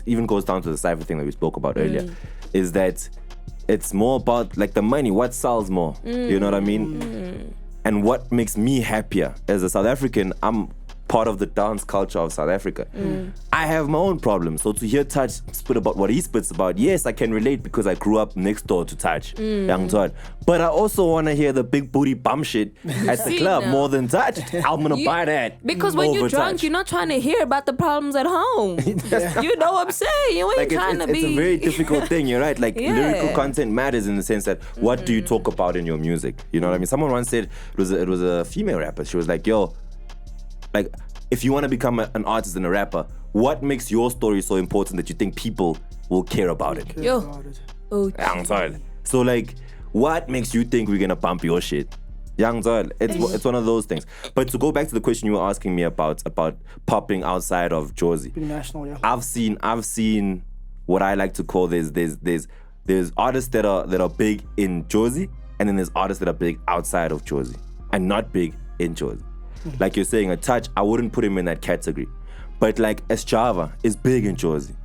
it even goes down to the cypher thing that we spoke about earlier, is that it's more about like the money, what sells more, you know what I mean? And what makes me happier as a South African, I'm part of the dance culture of South Africa. I have my own problems. So to hear Touch spit about what he spits about, yes, I can relate because I grew up next door to Touch, Young Todd. But I also want to hear the big booty bum shit at the club more than Touch. I'm going to buy that. Because when you're drunk, Touch. you're not trying to hear about the problems at home. You know what I'm saying? You ain't like trying to be... It's a very difficult thing, you're right. Like lyrical content matters in the sense that what do you talk about in your music? You know what I mean? Someone once said, it was a female rapper. She was like, yo, like, if you want to become an artist and a rapper, what makes your story so important that you think people will care about it? I'm sorry. So, like, what makes you think we're going to pump your shit? It's one of those things. But to go back to the question you were asking me about popping outside of Jersey. Being national, yeah. I've seen what I like to call there's artists that are big in Jersey, and then there's artists that are big outside of Jersey and not big in Jersey. Like you're saying, a Touch, I wouldn't put him in that category. But like Java is big in Jersey.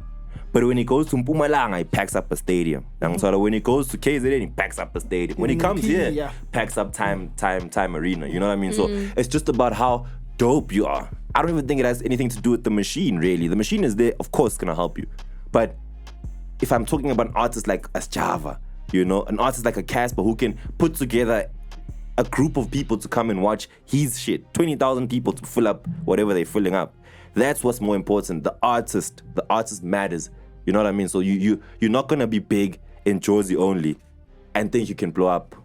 But when he goes to Mpumalanga, he packs up a stadium. When he goes to KZN, he packs up a stadium. When he comes here, packs up time arena. You know what I mean? So it's just about how dope you are. I don't even think it has anything to do with the machine, really. The machine is there, of course, gonna help you. But if I'm talking about an artist like Java, you know, an artist like a Casper who can put together a group of people to come and watch his shit, 20,000 people to fill up whatever they're filling up. That's what's more important. The artist matters. You know what I mean? So you're not gonna be big in Jersey only and think you can blow up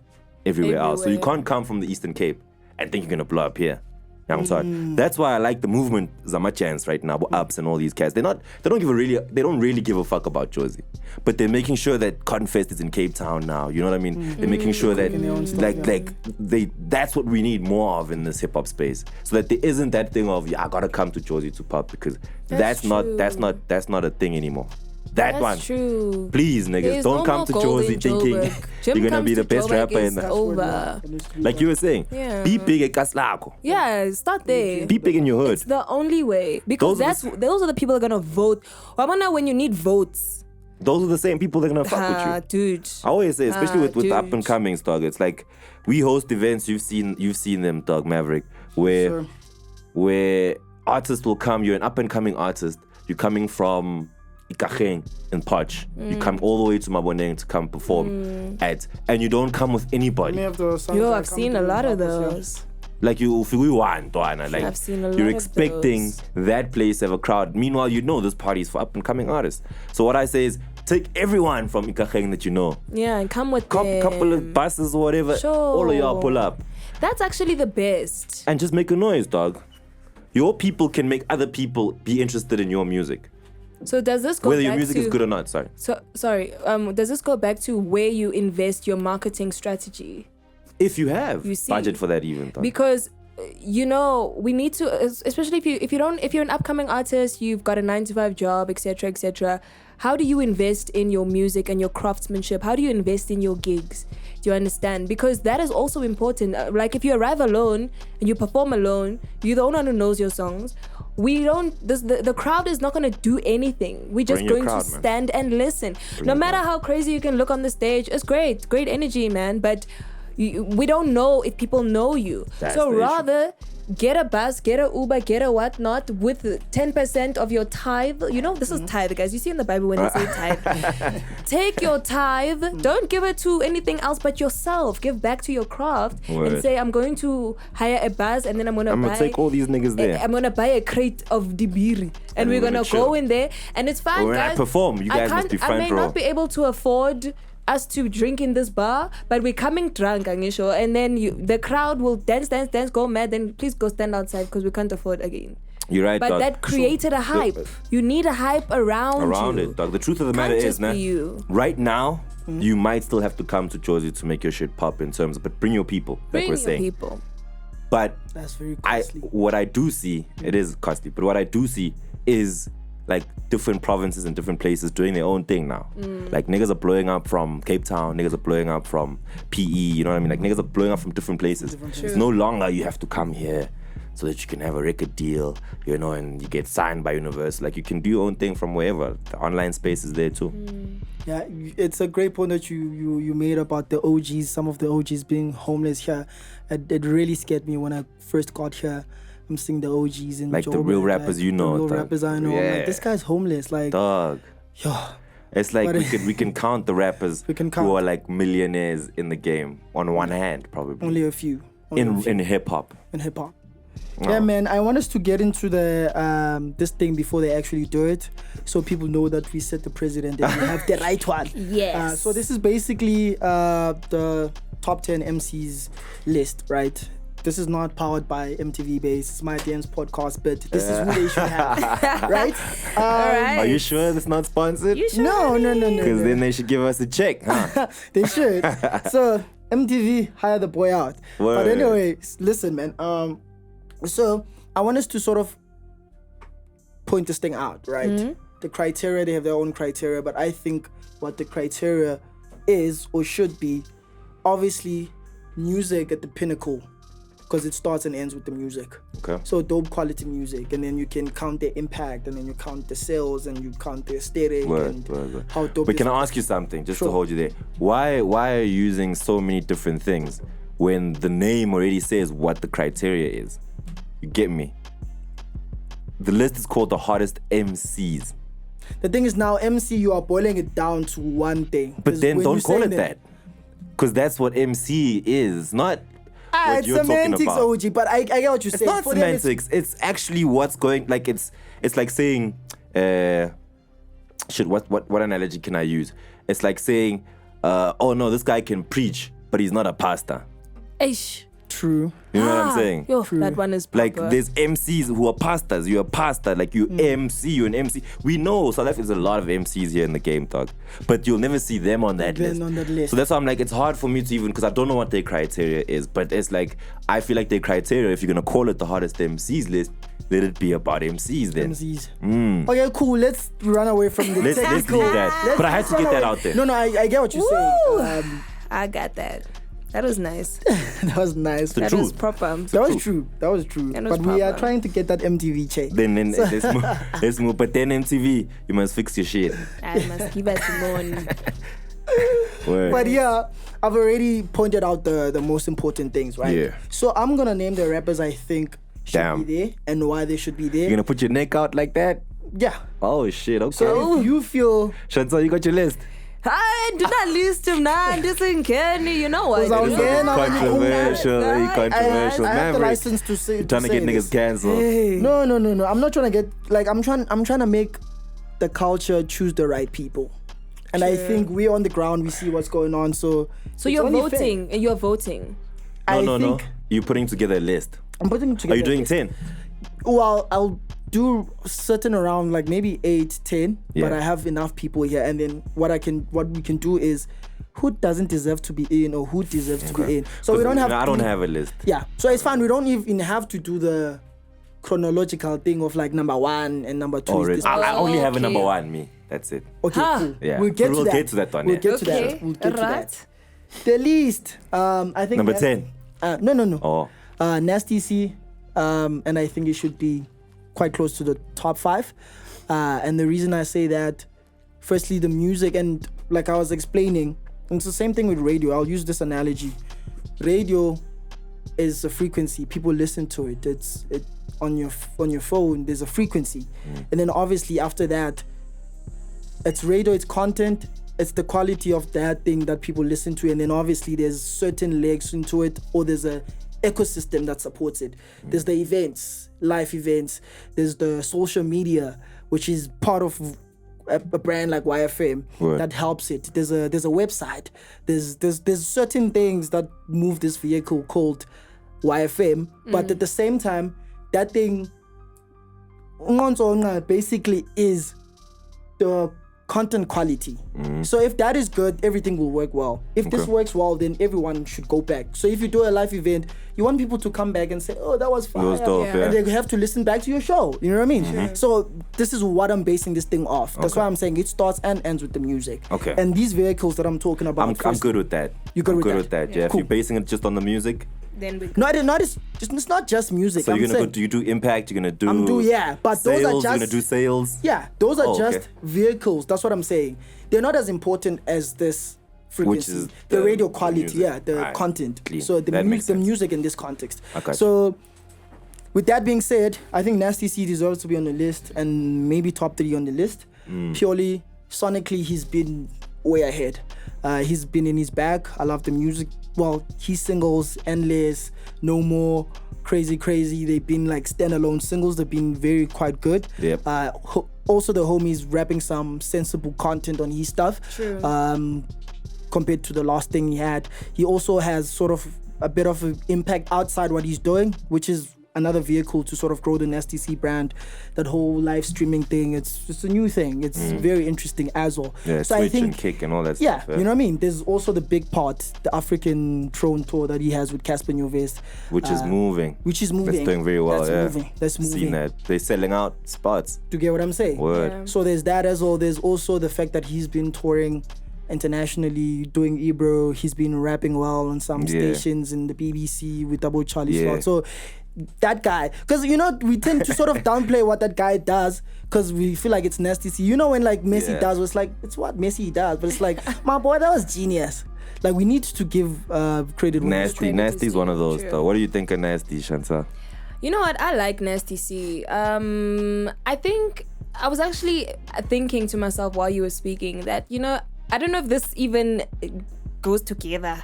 everywhere else. So you can't come from the Eastern Cape and think you're gonna blow up here. I'm sorry. That's why I like the movement Zamachans right now, Ups and all these cats. They don't really give a fuck about Jersey. But they're making sure that Cotton Fest is in Cape Town now. You know what I mean? They're making sure that that's what we need more of in this hip hop space. So that there isn't that thing of I gotta come to Jersey to pop, because that's not a thing anymore. That's true. Please, niggas, don't come to Jersey thinking you're gonna be the best rapper in the over. Like you were saying, be big at Kaslako. Yeah, start there. Be big in your hood. It's the only way, because those are the people that are gonna vote. I wonder when you need votes. Those are the same people that are gonna fuck with you, dude. I always say, especially with the up and comings, dog. It's like we host events. You've seen them, dog, Maverick, where artists will come. You're an up and coming artist. You're coming from Ikacheng and Potch. You come all the way to Maboneng to come perform and you don't come with anybody. I've seen a lot of those. Like I've seen a lot. You're expecting that place to have a crowd. Meanwhile, you know this party is for up and coming artists. So what I say is, take everyone from Ikacheng that you know. Yeah, and come with couple of buses or whatever. Sure. All of y'all pull up. That's actually the best. And just make a noise, dog. Your people can make other people be interested in your music. So does this go whether back your music is good or not? Does this go back to where you invest your marketing strategy? If you have budget for that, even dog. Because we need to, especially if you're an upcoming artist, you've got a 9-to-5 job, etc. How do you invest in your music and your craftsmanship? How do you invest in your gigs? Do you understand? Because that is also important. Like if you arrive alone and you perform alone, you're the only one who knows your songs. The crowd is not going to do anything. We're just going to stand and listen. No matter how crazy you can look on the stage, it's great energy, man. But we don't know if people know you. So rather get a bus, get a Uber, get a whatnot with 10% of your tithe. This is tithe, guys. You see in the Bible when they say tithe. Take your tithe. Don't give it to anything else but yourself. Give back to your craft and say, I'm going to hire a bus and then I'm going to take all these niggas there. I'm going to buy a crate of dibiri and we're going to go in there and it's fine, when guys. I perform, you guys must be front row. I may not be able to afford us to drink in this bar, but we're coming drunk, Angisho, and then the crowd will dance, go mad, then please go stand outside because we can't afford again. You're right, but dog. That created a hype. You need a hype around it, dog. The truth of the matter is, right now, you might still have to come to Jersey to make your shit pop in terms of, but bring your people, like we're saying. People. But that's very costly. What I do see, it is costly, but what I do see is like different provinces and different places doing their own thing now. Like niggas are blowing up from Cape Town, niggas are blowing up from PE, you know what I mean? Like niggas are blowing up from different places. It's no longer you have to come here so that you can have a record deal, you know, and you get signed by Universal. Like, you can do your own thing from wherever. The online space is there too. Yeah, it's a great point that you made about the OGs, some of the OGs being homeless here. It really scared me when I first got here. I'm seeing the OGs in Like the Joburg, real rappers, you know. The real dog. rappers I know. I'm Yeah. like, this guy's homeless. Like, Dog. yo. It's like But- we can count the rappers We can who count. are like millionaires in the game on one hand, probably. Only a few. Only a few in hip hop. in hip hop. Oh. Yeah, man. I want us to get into the this thing before they actually do it, so people know that we set the president and we have the right one. Yes. So this is basically the top 10 MCs list, right? This is not powered by MTV Base. It's MyDM's podcast, but this is who they should have, right? All right. Are you sure it's not sponsored? You sure? No. Because then they should give us a check, huh? They should. So MTV, hire the boy out. But Word. anyway, listen, man. So I want us to sort of point this thing out, right? Mm-hmm. The criteria, they have their own criteria, but I think what the criteria is or should be, obviously, music at the pinnacle, because it starts and ends with the music. Okay. So dope quality music, and then you can count the impact, and then you count the sales, and you count the aesthetic, and Word. how dope. But can is- I ask you something, just Sure. to hold you there? Why are you using so many different things when the name already says what the criteria is? You get me? The list is called the hottest MCs. The thing is now, MC, you are boiling it down to one thing. But 'Cause then when don't you call say it that. Because that's what MC is, not what it's you're talking semantics, about. OG, but I get what you're It's saying. not For them, it's- semantics. It's actually what's going. Like it's like saying, shit. What analogy can I use? It's like saying, oh no, this guy can preach, but he's not a pastor. Eish. True. You know what I'm saying? Yo, that one is proper. Like there's MCs who are pastors. You're a pastor. Like you MC, you're an MC. We know South Africa is a lot of MCs here in the game, dog. But you'll never see them on that Them list. on that list. So that's why I'm like, it's hard for me to even, because I don't know what their criteria is. But it's like, I feel like their criteria, if you're gonna call it the hottest MCs list, let it be about MCs then. MCs. Okay, cool. Let's run away from the Let's technical. leave that. Let's But I had to run get that away. out there. No, I get what you're Woo! saying. I got that. That was nice. That was nice. The That truth. was proper. That was true. That was true. That was But we are proper. trying to get that MTV check. Then let's move. But then MTV, you must fix your shit. I must give us one. Word. But yeah, I've already pointed out the most important things, right? Yeah. So I'm gonna name the rappers I think should Damn. be there and why they should be there. You're gonna put your neck out like that? Yeah. Oh shit, okay. So if you feel Chantal, you got your list. I do not list him now. This ain't Kenny. You know what? Was I it is. again? Controversial, controversial. I have the Maverick. license to say. You're trying to say get this. niggas cancelled. No. I'm not trying to get like I'm trying to make the culture choose the right people. And I think we're on the ground, we see what's going on. So So it's you're only fair. voting. You're voting. No. You're putting together a list. I'm putting together. Are you doing a list. 10? Well, I'll do certain around like maybe 8, 10, but Yeah. I have enough people here. And then what we can do is who doesn't deserve to be in or who deserves to be in. So we don't have. I don't have a list. Yeah, so it's fine. We don't even have to do the chronological thing of like number 1 and number 2. Oh, is really? this I only have a Okay. number 1, me. That's it. Okay, Huh. cool. Yeah. We'll get We'll to that. get to that one, We'll yeah. get to Okay. that. We'll get to Right. that. The least, I think Number that- 10. No. Oh. Nasty C, and I think it should be quite close to the top 5. And the reason I say that, firstly, the music, and like I was explaining, it's the same thing with radio. I'll use this analogy. Radio is a frequency. People listen to it. It's on your phone. There's a frequency, and then obviously after that, it's radio. It's content. It's the quality of that thing that people listen to, and then obviously there's certain legs into it, or there's a ecosystem that supports it. There's the events, live events. There's the social media, which is part of a brand like YFM Word. that helps it. There's a website. There's certain things that move this vehicle called YFM, but at the same time, that thing basically is the content quality. So if that is good, everything will work well. If this Okay. works well, then everyone should go back. So if you do a live event, you want people to come back and say, oh, that was fire. It was dope, Yeah. yeah. And they have to listen back to your show. You know what I mean? So this is what I'm basing this thing off. That's Okay. why I'm saying it starts and ends with the music. Okay. And these vehicles that I'm talking about, I'm good with that. You good I'm with good that? with that, yeah. If Cool. you're basing it just on the music, then we it's not just music. So you're gonna you do impact, you're gonna do but sales, those are just you're gonna do sales. Yeah, those are just okay. vehicles. That's what I'm saying. They're not as important as this frequency, Which is the radio the quality, music. the Right. content. Clean. So That makes the sense. music in this context. Okay. So with that being said, I think Nasty C deserves to be on the list and maybe top 3 on the list. Purely sonically, he's been way ahead. He's been in his bag. I love the music. Well, his singles, Endless, No More, Crazy, they've been like standalone singles. They've been quite good. Yep. Also, the homie's rapping some sensible content on his stuff. True. Compared to the last thing he had. He also has sort of a bit of an impact outside what he's doing, which is another vehicle to sort of grow the Nasty C brand. That whole live streaming thing, it's just a new thing. It's very interesting as well. Yeah, so Switch I think, and Kick and all that yeah, stuff. you know what I mean? There's also the big part, the African Throne tour that he has with Casper Nyovest. Which is moving. Which is moving. That's doing very well, That's moving. Seen that. They're selling out spots. Do you get what I'm saying? Word. Yeah. So there's that as well. There's also the fact that he's been touring internationally, doing Ebro. He's been rapping well on some stations in the BBC with Double Charlie Slot. So that guy, because you know we tend to sort of downplay what that guy does because we feel like it's Nasty C. You know when like Messi does, it's like it's what Messi does, but it's like my boy, that was genius. Like we need to give credit. Nasty's one of those though. What do you think of Nasty, Shanta? You know what? I like Nasty C. I think I was actually thinking to myself while you were speaking that, you know, I don't know if this even goes together,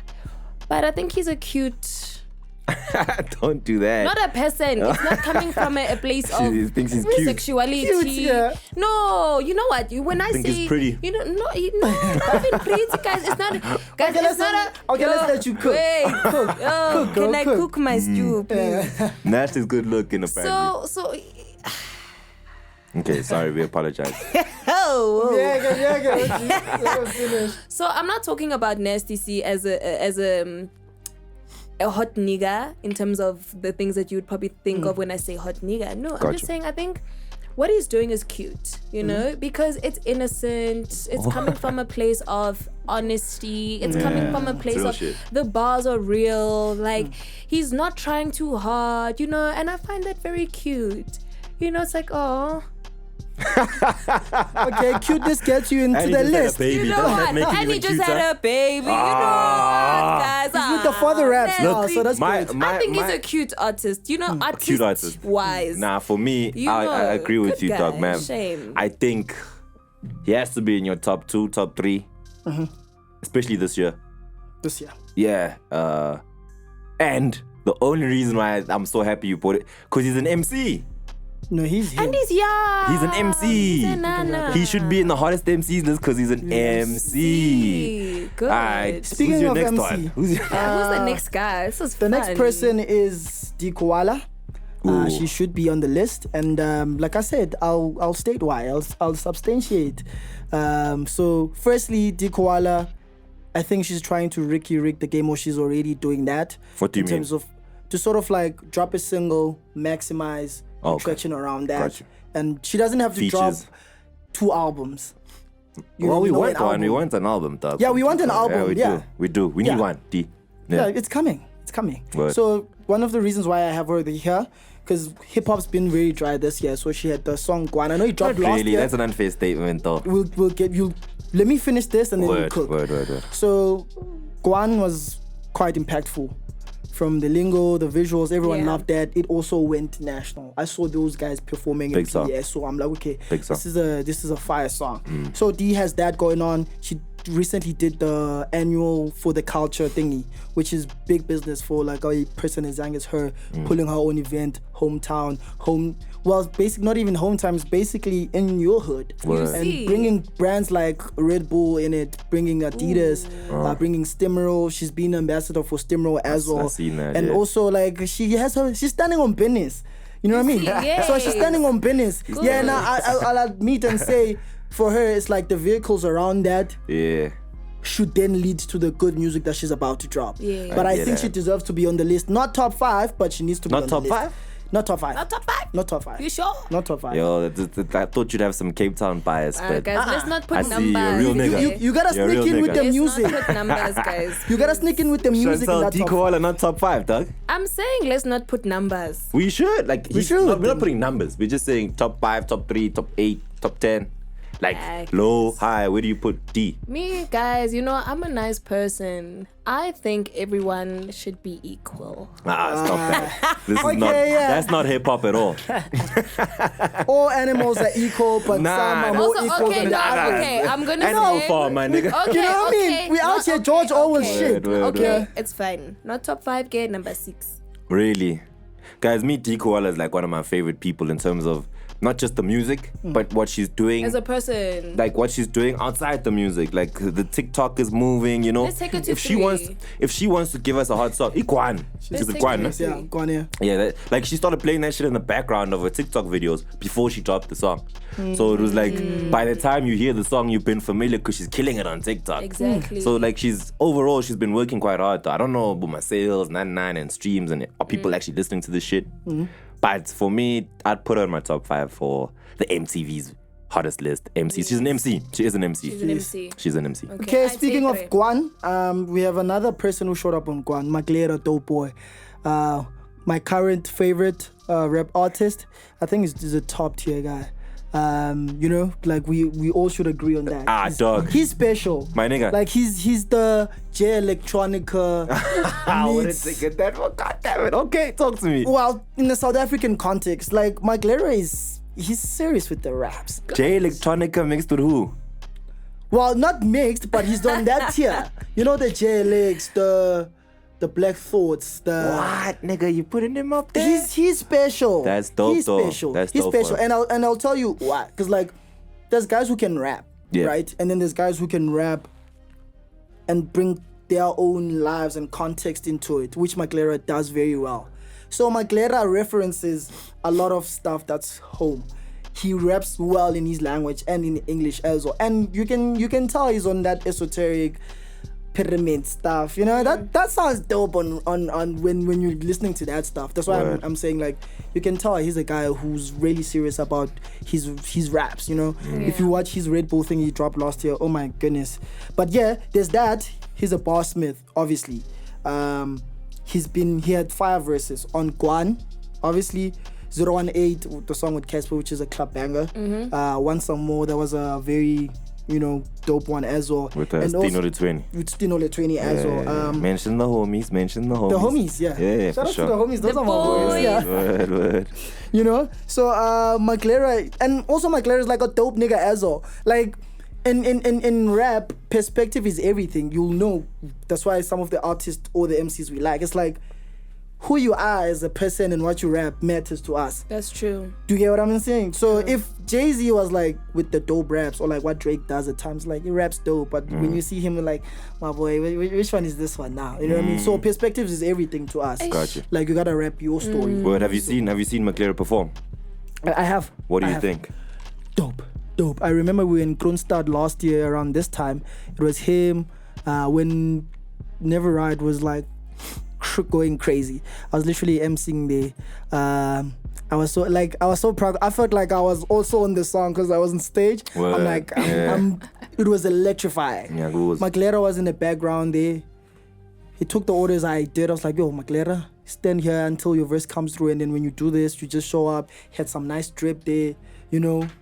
but I think he's a cute... Don't do that. Not a person. It's not coming from a place of She thinks he's cute. sexuality. Cute, yeah. No, you know what? When I think say he's pretty. you know, not even pretty, guys. It's not, guys. Okay, it's not a. let's let you cook. Wait, cook. Oh, Cook, can go I cook. cook my stew, please? Nasty's good looking apparently. So. Okay, sorry, we apologize. Oh. Let us finish. So I'm not talking about Nasty C as a hot nigga in terms of the things that you would probably think of when I say hot nigga. No, I'm Gotcha. just saying I think what he's doing is cute, you know, because it's innocent. It's coming from a place of honesty. It's coming from a place real of shit. the bars are real. Like he's not trying too hard, you know, and I find that very cute. You know, it's like, oh. Okay, cuteness gets you into And he the just had a list. baby. You know Doesn't that what? make it And he even just cuter? had a baby. You know what, guys? He's with the father raps now, Nasty. so that's My- good. I think he's a cute artist. You know, Cute artist. wise. Nah, for me, You I know, agree with good you, dog, guy. man. Shame. I think he has to be in your top 2, top 3, especially this year. This year. Yeah. And the only reason why I'm so happy you put it, because he's an MC. No, he's him. And he's young. He's an MC. He's a nana. He should be in the hottest MCs list because he's an MC. Good. Alright, Speaking who's your of next MC. one? Who's your Who's the next guy? This is The next fun. person is D Koala. Ooh. She should be on the list, and like I said, I'll state why. I'll substantiate. So, firstly, D Koala, I think she's trying to Ricky Rick the game, or she's already doing that. What do you in mean? terms of to sort of like drop a single, maximize Oh, okay. traction around that, Gotcha. and she doesn't have to drop Features. 2 albums. Well, we know, want an one. We album. want an album, dog. Yeah, we want an album, Yeah, we yeah. do. We do. We Yeah. need one. D. Yeah, it's coming. It's coming. Word. So one of the reasons why I have her here, because hip hop's been very dry this year. So she had the song Guan. I know you dropped Not last really. year. That's an unfair statement, though. We'll get you. Let me finish this and then we'll Word, cook. word. So Guan was quite impactful. From the lingo, the visuals, everyone Yeah. loved that. It also went national. I saw those guys performing Big in song. PBS, so I'm like, okay, Big song. this is a fire song. So D has that going on. She recently did the annual for the culture thingy, which is big business for like a person as young as her, pulling her own event, hometown, well, basically not even hometown, it's basically in your hood. Word. And see. bringing brands like Red Bull in it, bringing Adidas, bringing Stimro. She's been ambassador for Stimro as well. I've seen that, and yeah. also like she's standing on business. You know what I mean? Yes. So she's standing on business. Yeah, and I'll admit and say for her it's like the vehicles around that Yeah. should then lead to the good music that she's about to drop. Yeah. But I I get think that. she deserves to be on the list. Not top 5, but she needs to be Not on top the list. 5? Not top 5. Not top 5. Not top 5. You sure? Not top 5. Yo, I thought you'd have some Cape Town bias, but Guys, let's not put I numbers. see you're a real nigga. You gotta You're a sneak real in with nigga. the Let's music. not put numbers, guys. You gotta sneak in with the music in Chantal that D. top 5. Koala not top 5, dog. I'm saying let's not put numbers. We should. Like, should. We're not putting numbers. We're just saying top 5, top 3, top 8, top 10. Like, low, high. Where do you put D? Me, guys, you know, I'm a nice person. I think everyone should be equal. Stop that. This is Okay, not. yeah. That's not hip hop at all. All animals are equal, but Nah, some are nah. more Also, equal okay, than the no, others. okay, I'm gonna Animal say. farm, my nigga. Okay, You know what I mean? okay, We out here, George Orwell shit. Word. Okay, it's fine. Not top 5, get number 6. Really? Guys, me, D. Koala is like one of my favorite people in terms of not just the music, but what she's doing. As a person. Like what she's doing outside the music, like the TikTok is moving, you know. Let's take it to if she 3. if she wants to give us a hot song, Ikwan. She's a take Kwan. it to Yeah, go on here. Yeah, like she started playing that shit in the background of her TikTok videos before she dropped the song. So it was like by the time you hear the song, you've been familiar because she's killing it on TikTok. Exactly. So like she's been working quite hard. Though. I don't know about my sales, 99 and streams, and are people actually listening to this shit? But for me, I'd put her in my top 5 for the MTV's hottest list. MC. She's an MC. She is an MC. She's an MC. She's an MC. Okay, I speaking take of it. Guan, we have another person who showed up on Guan, Maglera Dope Boy. My current favorite rap artist. I think he's a top tier guy. You know, like we all should agree on that. Dog. He's special. My nigga. Like he's the J Electronica. I wouldn't meets- think it that one. God damn it. Okay, talk to me. Well, in the South African context, like Maglera he's serious with the raps. J Electronica mixed with who? Well, not mixed, but he's on that tier. You know the JLX, the Black Thoughts, the What, nigga? You putting him up there? he's special. That's dope, He's though. special. That's he's dope, special, bro. and I'll tell you why. Because like, there's guys who can rap, Yeah. right, and then there's guys who can rap and bring their own lives and context into it, which Maglera does very well. So Maglera references a lot of stuff that's home. He raps well in his language and in English as well, and you can tell he's on that esoteric pyramid stuff. You know that sounds dope on when you're listening to that stuff. That's why Word. I'm saying like you can tell he's a guy who's really serious about his raps. You know, if you watch his Red Bull thing he dropped last year, oh my goodness. But yeah, there's that. He's a bar smith, obviously. He had 5 verses on Guan, obviously. 018, the song with Casper, which is a club banger. Want Some More, that was a very, dope one as well. With Stino the 20. With Stino Le 20 as well. Mention the homies. The homies, yeah. Yeah, Shout for out sure. to the homies, those The are my boys. boys. Yeah. Word. So Maglera, and also Maglera is like a dope nigga as well. Like in rap, perspective is everything. You'll know. That's why some of the artists or the MCs we like. It's like who you are as a person and what you rap matters to us. That's true. Do you get what I'm saying? So if Jay-Z was like with the dope raps or like what Drake does at times, like he raps dope, but when you see him like, my boy, which one is this one now? You know what I mean? So perspectives is everything to us. Gotcha. Like you gotta rap your story. Word, have you seen Maglera perform? I have. What do I you have. think? Dope. I remember we were in Kronstadt last year around this time. It was him when Never Ride was like going crazy. I was literally emceeing there. I was so proud. I felt like I was also on the song because I was on stage. Word. I'm like, Yeah. it was electrifying. Yeah, good. Maglera was in the background there. He took the orders I did. I was like, yo, Maglera, stand here until your verse comes through, and then when you do this, you just show up. Had some nice drip there.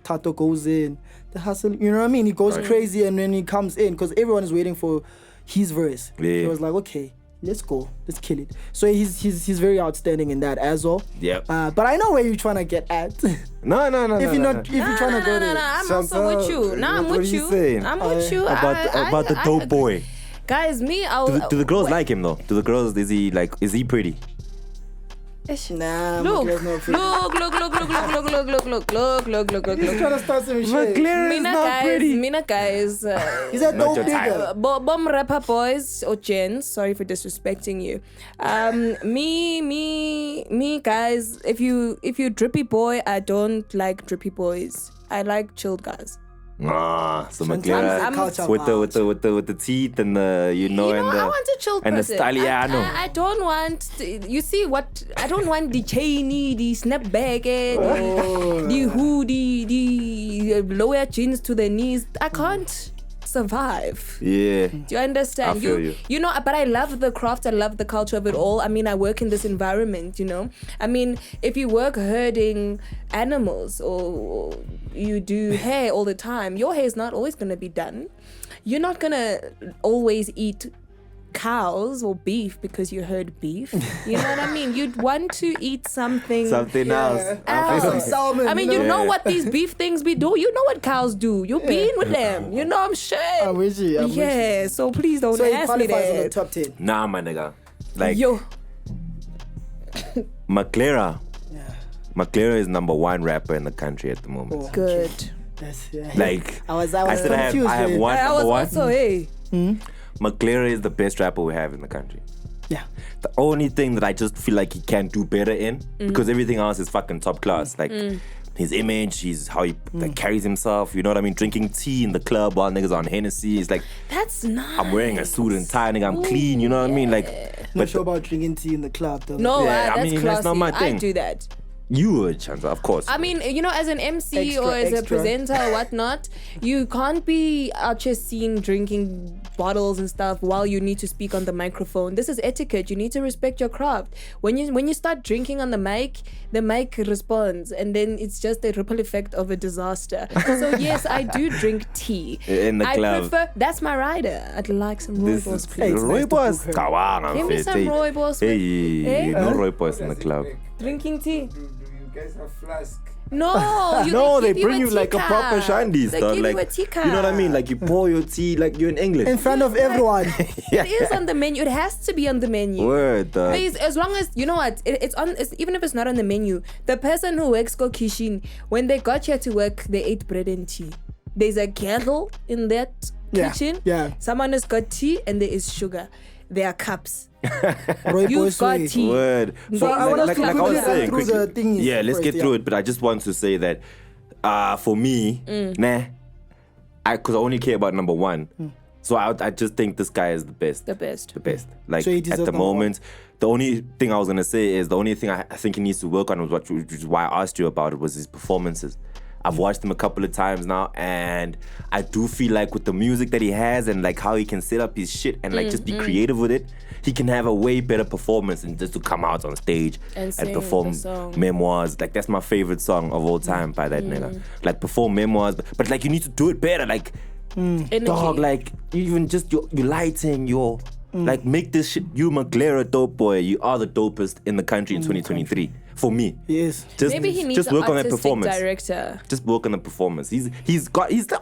Tato goes in. The hustle, you know what I mean? He goes crazy, and then he comes in because everyone is waiting for his verse. Yeah. He was like, okay, let's go, let's kill it. So he's very outstanding in that as well. Yep. But I know where you're trying to get at. No. If you're trying to go there. I'm also with you. No, I'm What with are you you. saying? I'm with you. About the dope boy. Guys, me, Do the girls like him though? Do the girls, is he pretty? Nah, Look, Maglera's not look, pretty. look. He's trying to start some shit. Maglera is not pretty. Mina guys. He's a dope your type. nigga. Bomb rapper boys or gents, sorry for disrespecting you. Me guys, if you drippy boy, I don't like drippy boys. I like chilled guys. So Sometimes McLaren the culture with the teeth and the I want a chill and person. the style. Yeah, I know. I don't want. You see what? I don't want the chainy, the snapback, the hoodie, the lower jeans to the knees. I can't survive. Yeah. Do you understand? I feel you. You know, but I love the craft. I love the culture of it all. I mean, I work in this environment, you know. I mean, if you work herding animals or you do hair all the time, your hair is not always going to be done. You're not going to always eat cows or beef because you herd beef. You know what I mean? You'd want to eat something else. Some salmon. I mean, you know what these beef things we do. You know what cows do. You've been with them. You know I'm sure. I'm with you. Yeah, so please don't So he ask me qualifies in the that. top 10. Nah, my nigga. Like Yo, McLaren. Yeah. McLaren is number 1 rapper in the country at the moment. Oh, good. Like I was I said, confused. I have one I number was one. also, hey. McLaren is the best rapper we have in the country. Yeah. The only thing that I just feel like he can do better in, because everything else is fucking top class. Like his image, how he like, carries himself. You know what I mean? Drinking tea in the club while niggas on Hennessy. It's like That's nice. I'm wearing a suit and tie, nigga. I'm clean. You know what I mean? Like, Not but sure about drinking tea in the club though. No, Yeah, I that's mean, classy. that's not my I thing. do that. you would, Chanza, of course. I mean, you know, as an MC Extra, or as a extra. presenter or whatnot, you can't be out here seen drinking bottles and stuff while you need to speak on the microphone. This is etiquette. You need to respect your craft. When you start drinking on the mic responds, and then it's just a ripple effect of a disaster. So yes, I do drink tea. In the club. That's my rider. I'd like some This rooibos, is please. rooibos. Kawang, Give me I'm some fit. rooibos. Hey, Eh? no rooibos in the club. Drinking tea. Do you guys have flask? No, No, they give bring you a like a teacup. proper shandy They stuff. give Like, you a teacup. you know what I mean? Like you pour your tea like you're in England. in front of everyone. Yeah. It is on the menu. It has to be on the menu. Word, dog. Please, as long as you know what it's on. Even if it's not on the menu, the person who works go kitchen, when they got here to work, they ate bread and tea. There's a kettle in that Yeah, kitchen. yeah. Someone has got tea and there is sugar. There are cups. Rooibos You've got way. tea. Word. So I want us to I quickly was run saying, through quickly. the thingies Yeah, let's first, get yeah. through it. But I just want to say that for me, because I only care about number one. So I just think this guy is the best. The best. The best. Like So he at deserves the number one. moment, the only thing I was gonna say is the only thing I think he needs to work on, which is why I asked you about it, was his performances. I've watched him a couple of times now, and I do feel like with the music that he has and like how he can set up his shit and like just be creative with it, he can have a way better performance than just to come out on stage And and sing perform the song. Memoirs. Like that's my favorite song of all time by that nigga. Like perform Memoirs, but like you need to do it better. Like Energy. dog, like even just your lighting, your like make this shit. You McLaren dope boy. You are the dopest in the country in 2023 for me. He is. Just Maybe he needs just an work on that artistic performance. director. Just work on the performance. He's the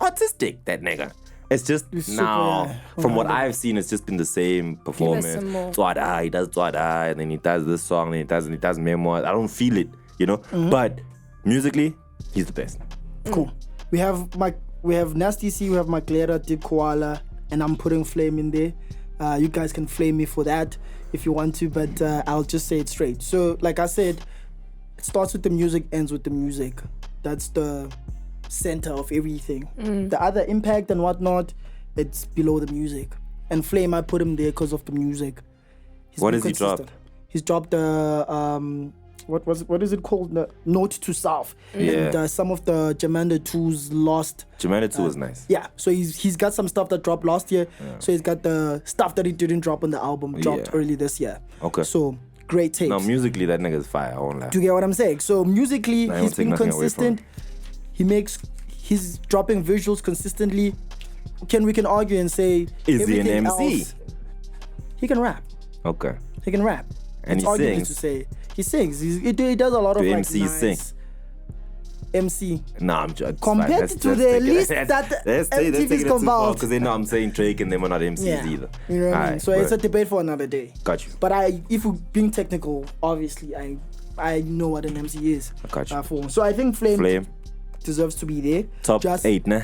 autistic, that nigga. It's just He's super, now yeah. from what I've seen, it's just been the same performance. some more. Twada, he does Twada, and then he does this song, and he does Memoirs. I don't feel it, you know. But musically, he's the best. Cool. We have Nasty C, we have Maclera, Dick Koala, and I'm putting Flame in there. You guys can flame me for that if you want to, but I'll just say it straight. So, like I said, it starts with the music, ends with the music. That's the center of everything. The other impact and whatnot, it's below the music. And Flame, I put him there because of the music. What been has he dropped? consistent. He's dropped what is it called? The Note to Self. Yeah. And some of the Jamanda 2's lost. Jamaica 2 was nice. Yeah, so he's got some stuff that dropped last year. So he's got the stuff that he didn't drop on the album dropped Yeah. early this year. Okay. So great tapes. Now musically, that nigga's fire. I won't lie. Do you get what I'm saying? So musically, I won't he's take been nothing away from consistent. He's dropping visuals consistently. We can argue and say Is he an everything MC? else- he can rap. Okay. He can rap. And It's he arguable sings. to say he sings. He does a lot of Do like MCs nice sing? MC. Nah, I'm just Compared to the list that MTV's compiled. because they know I'm saying Drake and them are not MCs Yeah. either. You know what I mean? Alright, So it's a word. debate for another day. Got you. But if we're being technical, obviously I know what an MC is. I got you. So I think Flame Flame, deserves to be there. top Just- 8, nah?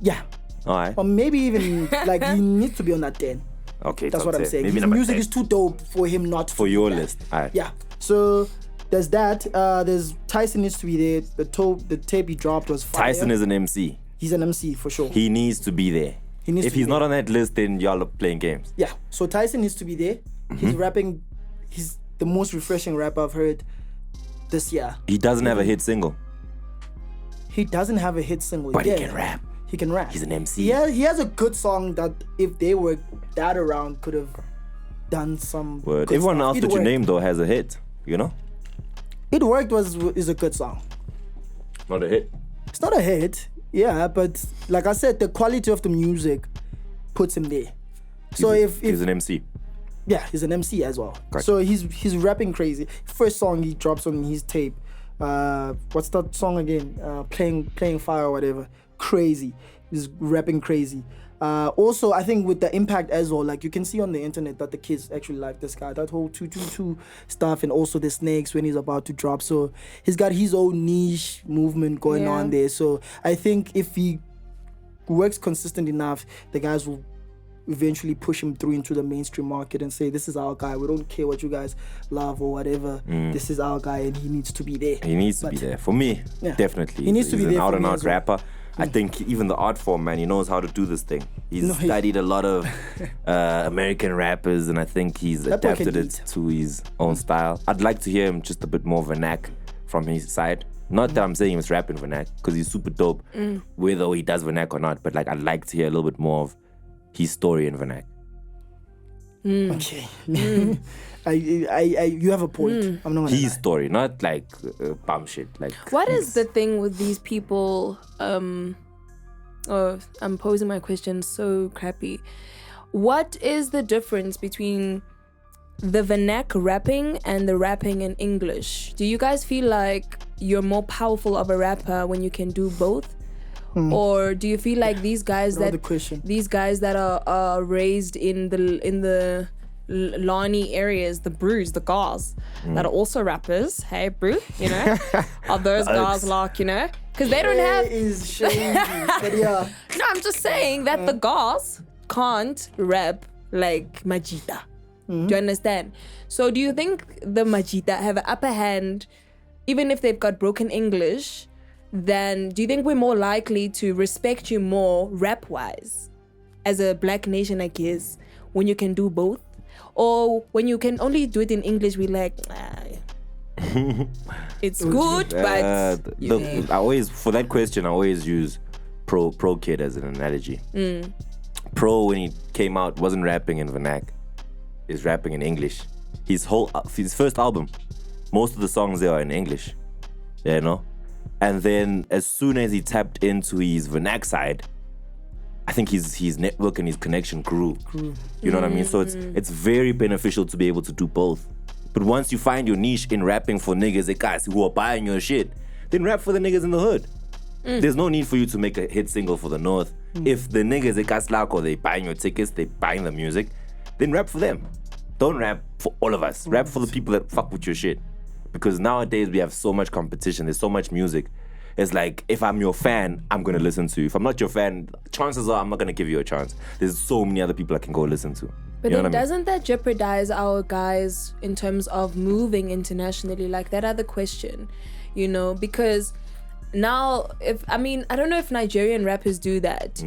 Yeah. All right. Or maybe even like he needs to be on that 10. Okay, That's top what I'm 10. saying. Maybe His number music 10. is too dope for him not to For be your that. list. All right. Yeah. So there's that. There's Tyson needs to be there. The tape he dropped was fire. Tyson is an MC. He's an MC for sure. He needs to be there. If he's not on that list, then y'all are playing games. Yeah. So Tyson needs to be there. He's rapping. He's the most refreshing rapper I've heard this year. He doesn't have a hit single. He doesn't have a hit single. But he can rap. He can rap. He's an MC. Yeah, he has a good song that if they were that around could have done some. Word. Everyone stuff. else It that you Worked. named though has a hit. You know, It Worked is a good song. not a hit. It's not a hit, yeah, but like I said, the quality of the music puts him there. So if He's an MC. yeah, he's an MC as well. Gotcha. So he's rapping crazy. First song he drops on his tape. What's that song again? Playing Fire or whatever. Crazy. He's rapping crazy. Also, I think with the impact as well, like you can see on the internet that the kids actually like this guy. That whole 222 stuff, and also the snakes when he's about to drop. So he's got his own niche movement going on there. So I think if he works consistent enough, the guys will eventually push him through into the mainstream market and say, this is our guy. We don't care what you guys love or whatever. This is our guy and he needs to be there. He needs to be there. For me, Yeah. definitely. He needs to He's be an there for me out-and-out as well. rapper. I think even the art form, man, he knows how to do this thing. He's studied a lot of American rappers, and I think he's That boy can adapted it eat. to his own style. I'd like to hear him just a bit more vernac from his side. Not that I'm saying he was rapping vernac, because he's super dope, whether he does vernac or not. But like, I'd like to hear a little bit more of his story in vernac. Okay. You have a point. I'm not gonna His lie. story, not like bum shit. Like, What is the thing with these people? I'm posing my question so crappy. What is the difference between the vernac rapping and the rapping in English? Do you guys feel like you're more powerful of a rapper when you can do both? Or do you feel like these guys Another question. these guys that are raised in the Lani areas, the brews, the guys that are also rappers, hey brew, you know, are those guys like, you know, because they don't have. Is shady, but yeah. No, I'm just saying that the guys can't rap like Majida. Do you understand? So do you think the Majida have an upper hand, even if they've got broken English? Then do you think we're more likely to respect you more rap-wise as a black nation, I guess, when you can do both? Or when you can only do it in English, we're like, it's good, but look, I always, for that question, I always use Pro Kid as an analogy. Pro, when he came out, wasn't rapping in vernac. He's rapping in English. His first album, most of the songs there are in English. Yeah, you know? And then as soon as he tapped into his vernac side, I think his network and his connection grew. You know what I mean? So it's very beneficial to be able to do both. But once you find your niche in rapping for niggas, guys who are buying your shit, then rap for the niggas in the hood. There's no need for you to make a hit single for the North. If the niggas guys like or they buying your tickets, they buying the music, then rap for them. Don't rap for all of us. Rap for the people that fuck with your shit. Because nowadays we have so much competition. There's so much music. It's like, if I'm your fan, I'm going to listen to you. If I'm not your fan, chances are I'm not going to give you a chance. There's so many other people I can go listen to. But You know then what I mean? doesn't that jeopardize our guys in terms of moving internationally? Like that other question, you know, because now, I don't know if Nigerian rappers do that,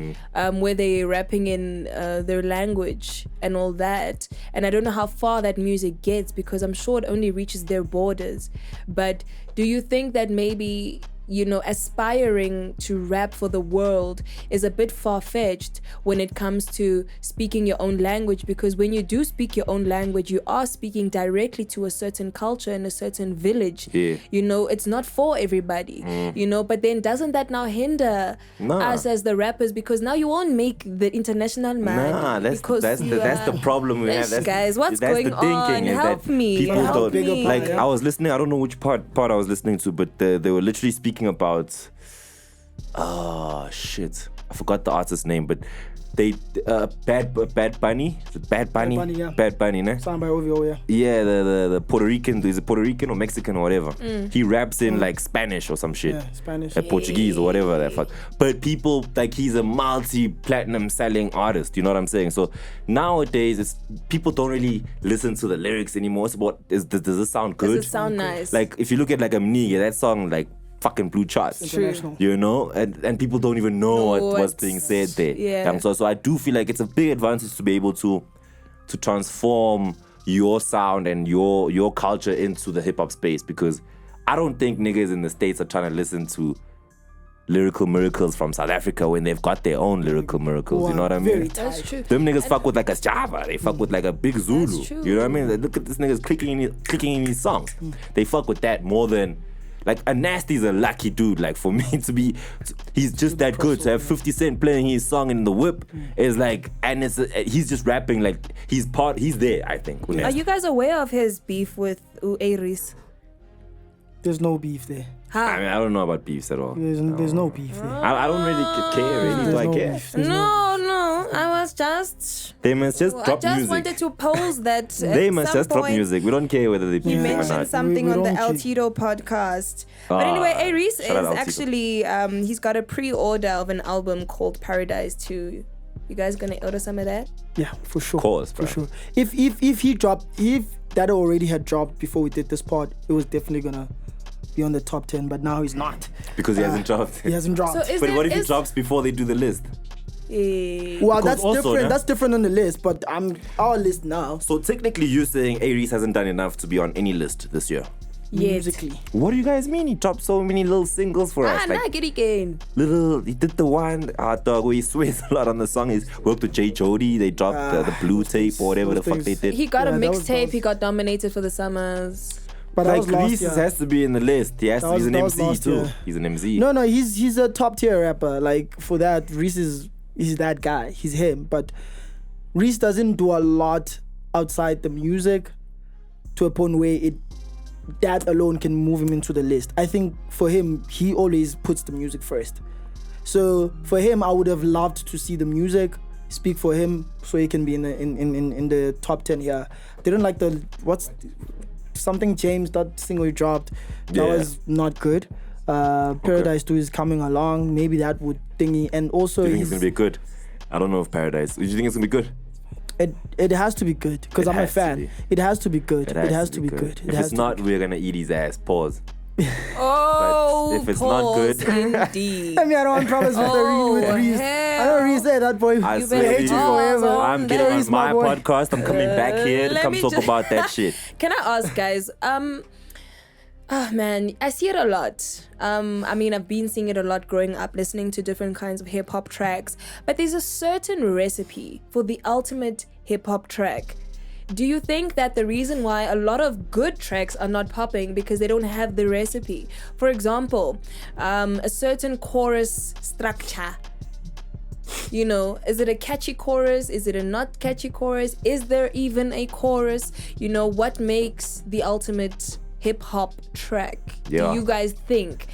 where they're rapping in their language and all that. And I don't know how far that music gets because I'm sure it only reaches their borders. But do you think that maybe, you know, aspiring to rap for the world is a bit far-fetched when it comes to speaking your own language? Because when you do speak your own language, you are speaking directly to a certain culture and a certain village. Yeah. You know, it's not for everybody, you know, but then doesn't that now hinder us as the rappers? Because now you won't make the international man. Nah, that's because the problem we have. Yes, guys, what's that's going the thinking on? is Help that me. People Help don't me. like. I was listening. I don't know which part I was listening to, but they were literally speaking about. Oh shit! I forgot the artist's name, but they Bad Bunny. Is it Bad Bunny? Bunny, yeah. Bad Bunny, ne? Sound by OVO, yeah. Yeah, the Puerto Rican. Is it Puerto Rican or Mexican or whatever? He raps in like Spanish or some shit. Yeah, Spanish. Portuguese or whatever that fuck. But people, like, he's a multi-platinum selling artist, you know what I'm saying? So nowadays, people don't really listen to the lyrics anymore. It's about, does this sound good? Does it sound nice? Like, if you look at like Amniga, that song, like, fucking blue charts. International. You know, and people don't even know what's being said there. Yeah. So I do feel like it's a big advantage to be able to transform your sound and your culture into the hip hop space, because I don't think niggas in the States are trying to listen to lyrical miracles from South Africa when they've got their own lyrical miracles. You know what I mean? That's true. Them niggas fuck with like a Java. They fuck with like a big Zulu. true. You know what I mean? Like, look at this niggas clicking in his songs. They fuck with that more than like a Nasty's a lucky dude. Like for me he's just that good. To have 50 Cent playing his song in the whip is like, and he's just rapping like he's there. I think. Are you guys aware of his beef with Aries? There's no beef there. I mean, I don't know about beefs at all. There's no beef there. I don't really care. Really, do I no care? beef. There's No, I was just. They must just I drop just music. wanted to pose that. They must just drop music. We don't care whether they He beef or mentioned not. something We on the don't El care. Tito podcast. But anyway, Aries is shout out El Tito. actually, he's got a pre-order of an album called Paradise 2. You guys gonna order some of that? Yeah, for sure. Course, for bro. sure. If that already had dropped before we did this pod, it was definitely gonna be on the top 10. But now he's not. Because he hasn't dropped. He hasn't dropped. So is But there, what if he is- drops before they do the list? well, Because that's also, different. yeah. That's different on the list. But I'm our list now. So technically, you're saying Aries hasn't done enough to be on any list this year. Yet. Musically, What do you guys mean? He dropped so many little singles for us. Nah, get again. He did the one, dog, where he swears a lot on the song. He's worked with J. Jody. They dropped the blue tape or whatever the those fuck they things. did. He got Yeah, a that was- mixtape. He got nominated for the Summers. but that Like was last Reese year. has to be in the list. He has That to. He's was- an that was MC last too. year. He's an MC. No, he's a top tier rapper. Like for that, Reese is that guy. He's him. But Reese doesn't do a lot outside the music to a point where that alone can move him into the list. I think for him, he always puts the music first. So for him, I would have loved to see the music speak for him, so he can be in the top 10 here. Didn't like something James, that single he dropped. That Yeah. was not good. Paradise 2 is coming along. Maybe that would thingy. And also, Do you think it's gonna be good? I don't know if Paradise. Do you think it's gonna be good? it has to be good because It I'm a has to fan. be. It has to be good. It has to be good. It If has it's to not, be we're gonna eat his ass. Pause. Oh, if it's not good- pause indeed. I mean, I don't want problems with Reese. I don't Reese say that boy. I You swear hate to you you, forever. I'm getting on Reese, my my boy. podcast. I'm coming back here to let come me talk just- about that shit. Can I ask, guys? Oh man, I see it a lot. I mean, I've been seeing it a lot growing up, listening to different kinds of hip hop tracks. But there's a certain recipe for the ultimate hip hop track. Do you think that the reason why a lot of good tracks are not popping because they don't have the recipe? For example, a certain chorus structure. You know, is it a catchy chorus? Is it a not catchy chorus? Is there even a chorus? You know, what makes the ultimate hip hop track? Yeah. Do you guys think?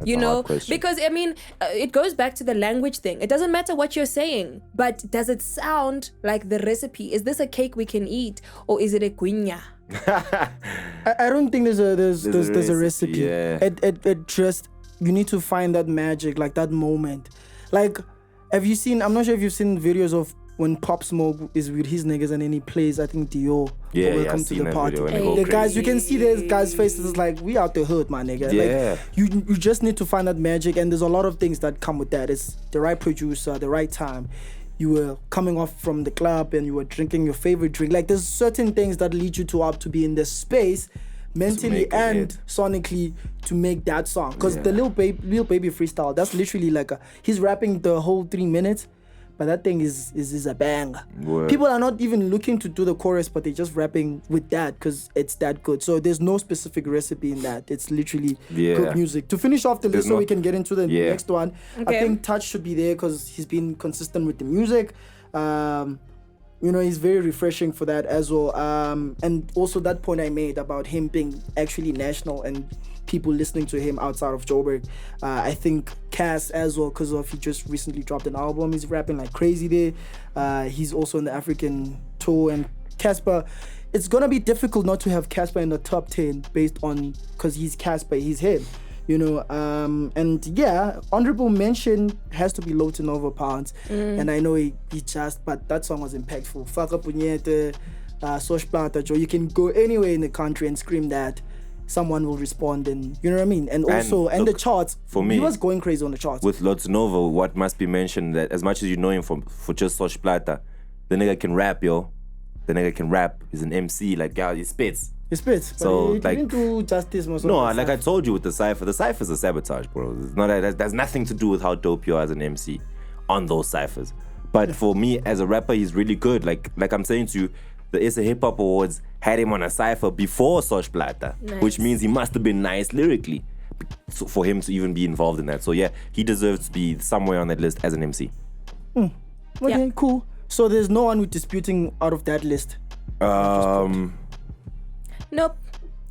You a know, hard question. because I mean, it goes back to the language thing. It doesn't matter what you're saying, but does it sound like the recipe? Is this a cake we can eat, or is it a guinya? I don't think there's a recipe. yeah. It just, you need to find that magic, like that moment. Like, have you seen? I'm not sure if you've seen videos of when Pop Smoke is with his niggas and then he plays, I think, Dio. Yeah, yeah, Welcome I've to seen the that party. video when they go The guys, crazy. you can see these guys' faces. It's like, we out the hood, my nigga. Yeah. Like, you just need to find that magic, and there's a lot of things that come with that. It's the right producer, the right time. You were coming off from the club and you were drinking your favorite drink. Like, there's certain things that lead you to be in this space mentally make it and hit. sonically to make that song. Because Yeah. the Lil Baby freestyle, that's literally like he's rapping the whole 3 minutes, but that thing is a bang. Word. People are not even looking to do the chorus, but they're just rapping with that because it's that good. So there's no specific recipe in that. It's literally Yeah. good music. To finish off the list, There's so no- we can get into the Yeah. next one. Okay. I think Touch should be there because he's been consistent with the music. You know, he's very refreshing for that as well. And also that point I made about him being actually national and people listening to him outside of Joburg. I think Cass as well, because he just recently dropped an album. He's rapping like crazy there. He's also in the African tour. And Casper, it's gonna be difficult not to have Casper in the top 10 based on, because he's Casper, he's him. You know, and yeah, honorable mention has to be Low to Nova Pounds. And I know he just, but that song was impactful. Fuck up Punyete, Sosh Plata, Joe. You can go anywhere in the country and scream that. someone will respond, and you know what I mean. And also, and look, the charts. for me, he was going crazy on the charts. With Lotnovo, what must be mentioned that as much as you know him for just Sosh Plata, the nigga can rap, yo. The nigga can rap. He's an MC, like, yeah, he spits. He spits. So, but he didn't do justice most No, of the like I stuff. told you with the cypher's a sabotage, bro. It's not that has nothing to do with how dope you are as an MC on those cyphers. But for me as a rapper, he's really good. Like I'm saying to you, the SA Hip Hop Awards had him on a cypher before Sosh Plata, which means he must have been nice lyrically for him to even be involved in that. So yeah, he deserves to be somewhere on that list as an MC. Okay, cool. So there's no one who's disputing out of that list. Nope,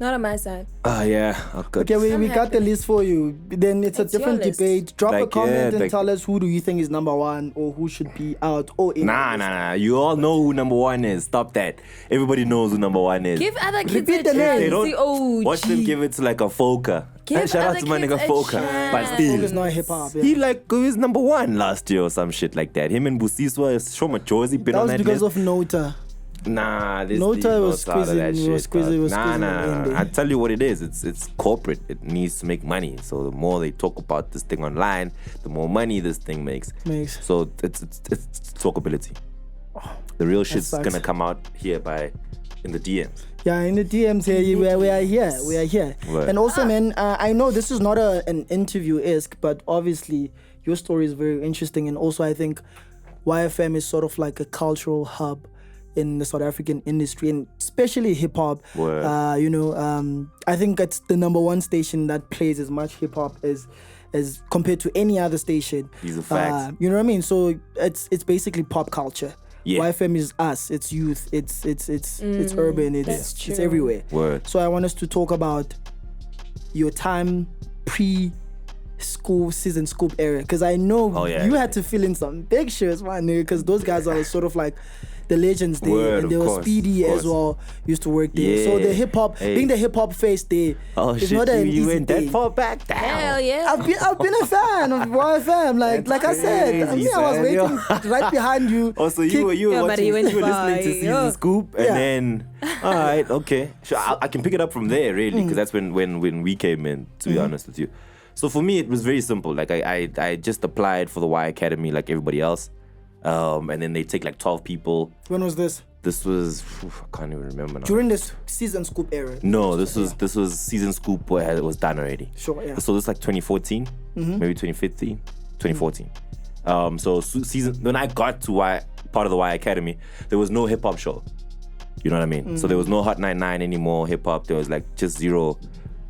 not on my side. Yeah. Okay, we I'm got the happy. list for you. Then it's a It's your different list. debate. Drop a Like, comment yeah, and like- tell us who do you think is number one or who should be out or in. Nah. You all know who number one is. Stop that. Everybody knows who number one is. Give other kids Repeat a the name. chance. They don't The OG. watch them give it to like a Foka. Give And shout out other to my kids nigga a Foka. But chance. still, It's not hip hop. Yeah. he was number one last year or some shit like that. Him and Busiswa is Shoma Jozi been That on was that because list. of Nota. Nah, this Nota thing was out of squeezing- that he was shit, squeezing- he bro. was Nah, squeezing it in there. I tell you what it is. It's corporate. It needs to make money. So the more they talk about this thing online, the more money this thing makes. So it's talkability. The real shit's sucks. gonna come out here in the DMs. Yeah, in the DMs here, we are here. We are here. Word. And also, man, I know this is not an interview-esque, but obviously your story is very interesting. And also, I think YFM is sort of like a cultural hub in the South African industry, and especially hip-hop. Word. I think it's the number one station that plays as much hip-hop as compared to any other station. These are facts. You know what I mean? So it's basically pop culture. Yeah. YFM is us. It's youth. It's urban. That's It's true. everywhere. Word. So I want us to talk about your time pre-school season scoop era, because I know you had to fill in some big shirts, man, because those guys are sort of like the legends there. Word, And there of was course, Speedy of as course. well, used to work there. So Yeah. the hip hop, Hey. being the hip hop face there, Oh it's shit! not an You easy went that thing. far back down. Hell yeah. I've been a fan of YFM. Like I said, crazy, I was son. waiting right behind you. Also, you Kick- were Yeah, but watching, he went you were listening to far, Season yeah. Scoop, and Yeah. then all right, okay, sure, I can pick it up from there really, because that's when we came in. To be honest with you, so for me it was very simple. Like I just applied for the Y Academy like everybody else, and then they take like 12 people. When was this? This was I can't even remember now. During this season scoop era. No, this was Season Scoop where it was done already. Sure, yeah. So this like 2014, maybe 2015, 2014. So season when I got to part of the Y Academy, there was no hip hop show. You know what I mean? So there was no Hot 99 anymore, hip hop. There was like just zero,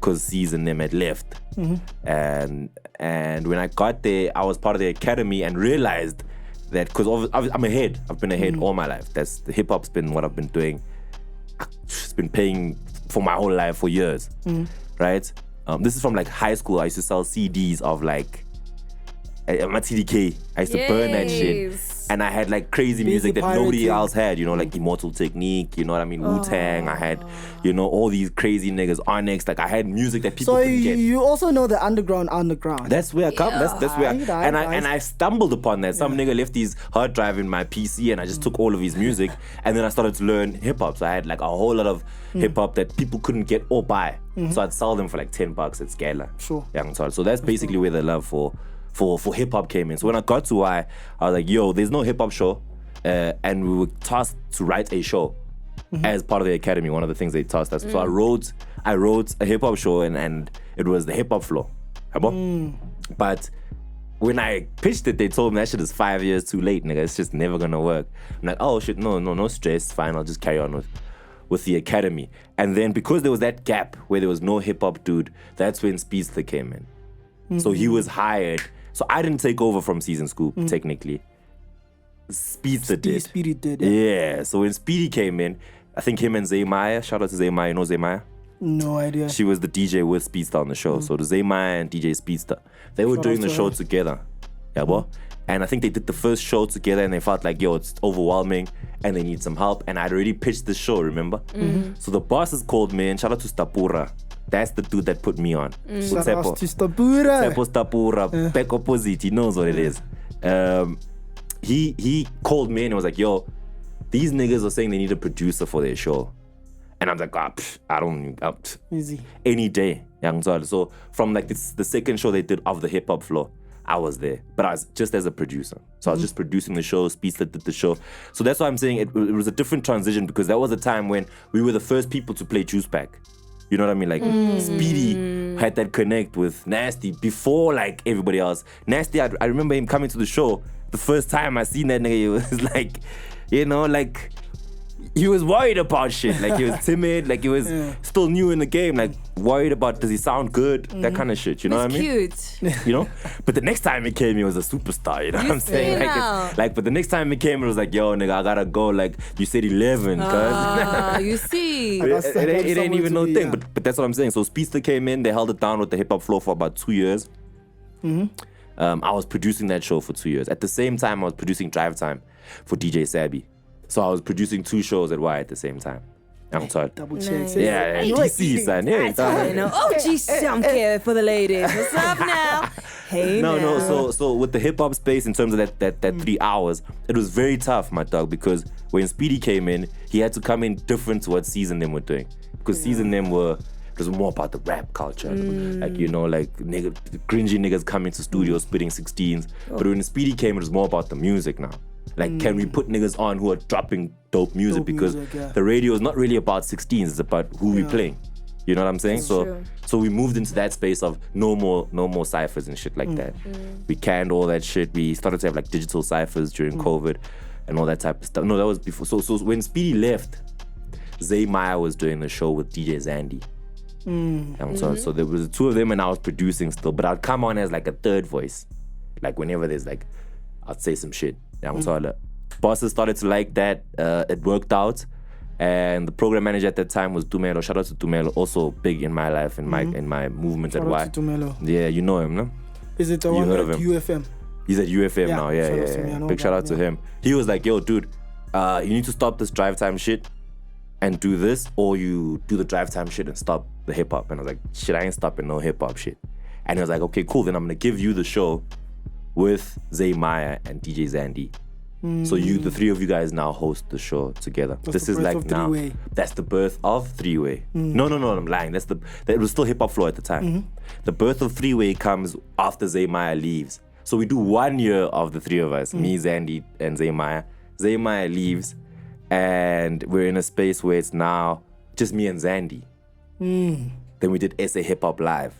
cause C's and them had left. And when I got there, I was part of the academy and realized that because I'm ahead. I've been ahead all my life. That's the hip hop's been what I've been doing. It's been paying for my whole life for years, right? This is from like high school. I used to sell CDs of like my TDK. I used to burn that shit. Yes. And I had like crazy music that nobody else had, you know, like Immortal Technique, you know what I mean? Wu-Tang. I had, you know, all these crazy niggas. Onyx, like I had music that people So couldn't get. you also know the underground. That's where I come. That's where. Right. And I stumbled upon that. Some nigga left his hard drive in my PC, and I just took all of his music, and then I started to learn hip hop. So I had like a whole lot of hip hop that people couldn't get or buy. So I'd sell them for like $10 at Scala. Sure. Yeah, so that's basically where the love for hip hop came in. So when I got to Y, I was like, yo, there's no hip hop show, and we were tasked to write a show as part of the academy. One of the things they tasked us. So I wrote a hip hop show, and it was the hip hop flow. But when I pitched it, they told me that shit is 5 years too late, nigga. It's just never gonna work. I'm like, oh shit, no stress. Fine, I'll just carry on with the academy. And then because there was that gap where there was no hip hop dude, that's when Speedsta came in. So he was hired. So I didn't take over from Season Scoop, technically. Speedsta did. Speedy did. Yeah. So when Speedy came in, I think him and Zaymaya, shout out to Zaymaya, you know Zaymaya? No idea. She was the DJ with Speedsta on the show. So the Zaymaya and DJ Speedsta, they were Shout doing out the to show her. together. Yeah, bro. And I think they did the first show together, and they felt like, yo, it's overwhelming and they need some help. And I'd already pitched the show, remember? So the bosses called me, and shout out to Stapura. That's the dude that put me on. Shout out to Stapura. Tepo Stapura, back opposite, he knows what it is. He called me and was like, yo, these niggas are saying they need a producer for their show. And I'm like, I don't Easy. any day. So from like the second show they did of the hip hop floor, I was there, but I was just as a producer. So I was just producing the show. Speedsta did the show. So that's why I'm saying it was a different transition, because that was a time when we were the first people to play Juice Pack. You know what I mean? Like Speedy had that connect with Nasty before like everybody else. Nasty, I remember him coming to the show. The first time I seen that nigga, he was like, you know, like he was worried about shit. Like he was timid. Like he was still new in the game. Like worried about, does he sound good? That kind of shit. You know what I mean? Cute. You know? But the next time he came, he was a superstar. You know what I'm saying? But the next time he came, it was like, yo, nigga, I gotta go. Like you said 11, cuz. You see. It ain't even no thing. But that's what I'm saying. So Speedsta came in. They held it down with the hip hop floor for about 2 years. I was producing that show for 2 years. At the same time, I was producing Drive Time for DJ Sabby. So I was producing 2 shows at Y at the same time. I'm sorry. Double check. Yeah, DC, son. Yeah, You know, Samke for the ladies. What's up now? Hey, No. So with the hip hop space, in terms of that 3 hours, it was very tough, my dog, because when Speedy came in, he had to come in different to what Season Them were doing, because Season Them it was more about the rap culture, like, you know, like cringy niggas coming to studios spitting 16s. But when Speedy came, it was more about the music now. Like, can we put niggas on who are dropping dope music? Because the radio is not really about 16s, it's about who we playing. You know what I'm saying? So we moved into that space of no more ciphers and shit like that. We canned all that shit. We started to have like digital ciphers during COVID and all that type of stuff. No, that was before. So when Speedy left, Zay Maya was doing the show with DJ Zandy. So there was 2 of them, and I was producing still, but I'd come on as like a third voice. Like whenever there's like, I'd say some shit. Bosses started to like that. It worked out, and the program manager at that time was Dumelo. Shout out to Dumelo, also big in my life, in my movement at Y. Shout out to Dumelo. Yeah, you know him, no? Is it the one at UFM? He's at UFM now. Yeah. Big shout out to him. He was like, yo, dude, you need to stop this Drive Time shit and do this, or you do the Drive Time shit and stop the hip hop. And I was like, shit, I ain't stopping no hip hop shit. And he was like, okay, cool, then I'm gonna give you the show with Zay Maya and DJ Zandy. So the 3 of you guys now host the show together. This is like now. Three-way. That's the birth of Three-Way. No, I'm lying. It was still hip hop floor at the time. The birth of Three-Way comes after Zay Maya leaves. So we do 1 year of the 3 of us, me, Zandy, and Zay Maya. Zay Maya leaves, and we're in a space where it's now just me and Zandy. Then we did SA Hip Hop Live,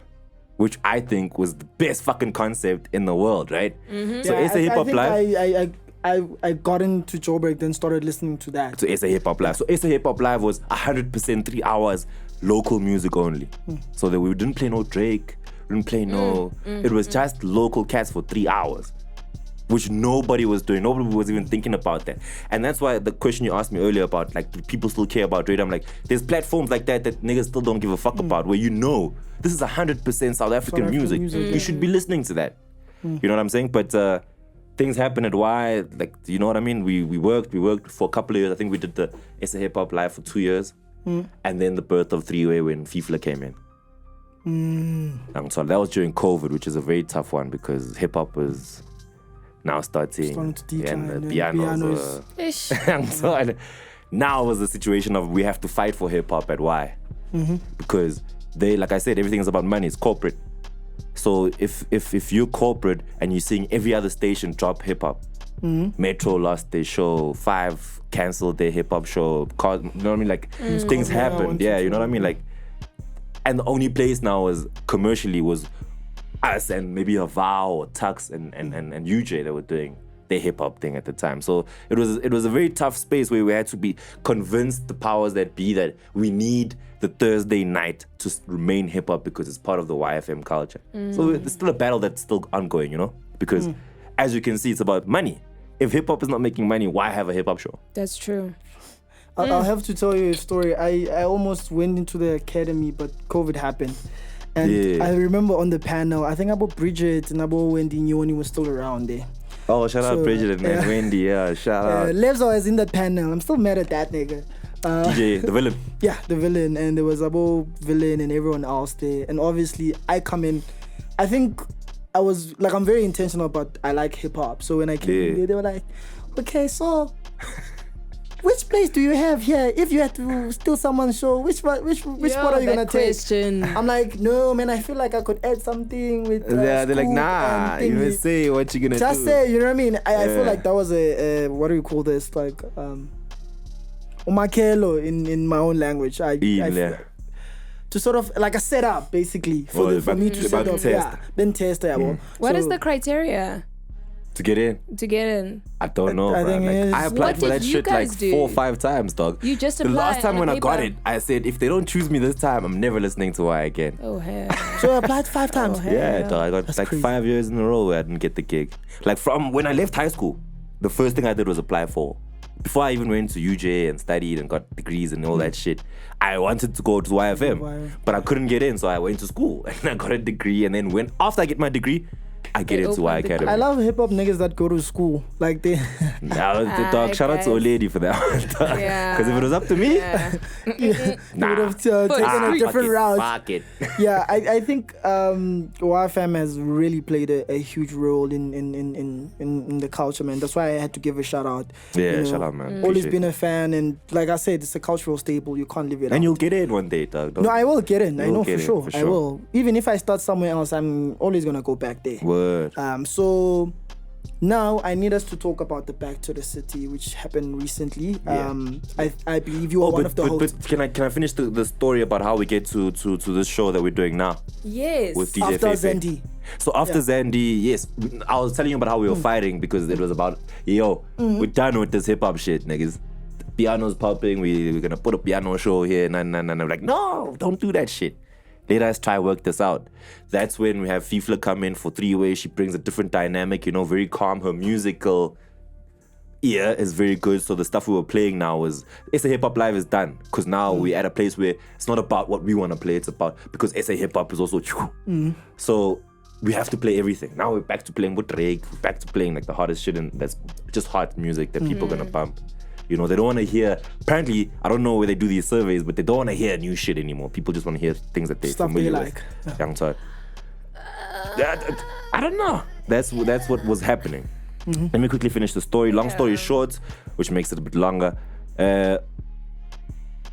which I think was the best fucking concept in the world, right? So SA Hip Hop Live. I got into Joburg, then started listening to that. So SA Hip Hop Live. So SA Hip Hop Live was 100% 3 hours local music only. So that we didn't play no Drake, we didn't play it was just local cats for 3 hours, which nobody was doing. Nobody was even thinking about that. And that's why the question you asked me earlier about, like, do people still care about radio? I'm like, there's platforms like that niggas still don't give a fuck about, where you know this is 100% South African music. You should be listening to that. You know what I'm saying? But things happen at Y, like, you know what I mean? We worked for a couple of years. I think we did the SA Hip Hop Live for 2 years. And then the birth of Three-Way when FIFA came in. So that was during COVID, which is a very tough one, because hip hop was now starting to decline, and the pianos so now it was the situation of we have to fight for hip hop at Y, because they, like I said, everything is about money. It's corporate. So if you're corporate and you're seeing every other station drop hip hop, Metro lost their show, 5 canceled their hip hop show, you know what I mean? Like things happened. Yeah, you know what I mean? Like, and the only place now was commercially was us and maybe a Vow or Tux and UJ that were doing their hip hop thing at the time. So it was a very tough space where we had to be convinced the powers that be that we need the Thursday night to remain hip hop because it's part of the YFM culture. So it's still a battle that's still ongoing, you know, because as you can see, it's about money. If hip hop is not making money, why have a hip hop show? That's true. I'll have to tell you a story. I almost went into the academy, but COVID happened. And I remember on the panel, I think about Bridget and about Wendy Nyoni was still around there. Oh, shout out Bridget and Wendy. Yeah, shout out. Levzo was in that panel. I'm still mad at that nigga. DJ, the villain. Yeah, the villain. And there was Abo Villain and everyone else there. And obviously, I come in. I think I was, like, I'm very intentional about I like hip-hop. So when I came in there, they were like, okay, so which place do you have here? If you had to steal someone's show, which spot are you gonna question. take? I'm like, no, man. I feel like I could add something with. Yeah, they're like, Scoop nah. and You thingy. must say what you're gonna Just do. say, you know what I mean? I feel Yeah. like that was a what do you call this? Like umakelo in my own language. I Yeah. to sort of like a setup basically for, Well, for me to set about up. test. Yeah, then test. Yeah, well. What is So- the criteria To get in, to get in? I don't know. I bro. think Like, it's- I applied What for that did you shit like guys do? 4 or 5 times, dog. You just The apply last time on when a I got paper. it, I said, if they don't choose me this time, I'm never listening to Why again. Oh hell. So I applied 5 times. Oh, hell. Yeah, dog. I got That's like crazy. 5 years in a row where I didn't get the gig. Like from when I left high school, the first thing I did was apply for. Before I even went to UJ and studied and got degrees and all that shit, I wanted to go to YFM, but I couldn't get in, so I went to school and I got a degree. And then after I get my degree, I get They into Y opened the- Academy. I love hip hop niggas that go to school. Like they, Dog, shout out to guys. old lady for that one, dog. Yeah. Because if it was up to me, Yeah. they would have taken a different route. Fuck it. Yeah, I think YFM has really played a huge role in the culture, man. That's why I had to give a shout out. Yeah, You know, shout out, man. Always Appreciate been it. a fan, and like I said, it's a cultural staple. You can't live it. And out. you'll get in one day, dog. No, I will get in. I You'll know get for in, sure. for I sure. will. Even if I start somewhere else, I'm always gonna go back there. Word. So now I need us to talk about the Back to the City, which happened recently. Yeah. I believe you are one of the hosts. but can I finish the story about how we get to this show that we're doing now Yes. with DJ After Fefe? Zandy. So after Zandy, yes, I was telling you about how we were fighting because it was about, we're done with this hip hop shit, niggas. The piano's popping, we're gonna put a piano show here, nah. I'm like, no, don't do that shit. Let us try work this out. That's when we have FIFA come in for 3-way. She brings a different dynamic, very calm. Her musical ear is very good. So the stuff we were playing now is SA Hip Hop Live is done. Because now we're at a place where it's not about what we want to play. It's about, because SA Hip Hop is also So we have to play everything. Now we're back to playing with Drake. We're back to playing like the hardest shit, and that's just hot music that people are gonna pump. They don't want to hear, apparently, I don't know where they do these surveys, but they don't want to hear new shit anymore. People just want to hear things that they're Stuff they familiar like. with. Young Todd. I don't know. That's what was happening. Let me quickly finish the story. Long story short, which makes it a bit longer.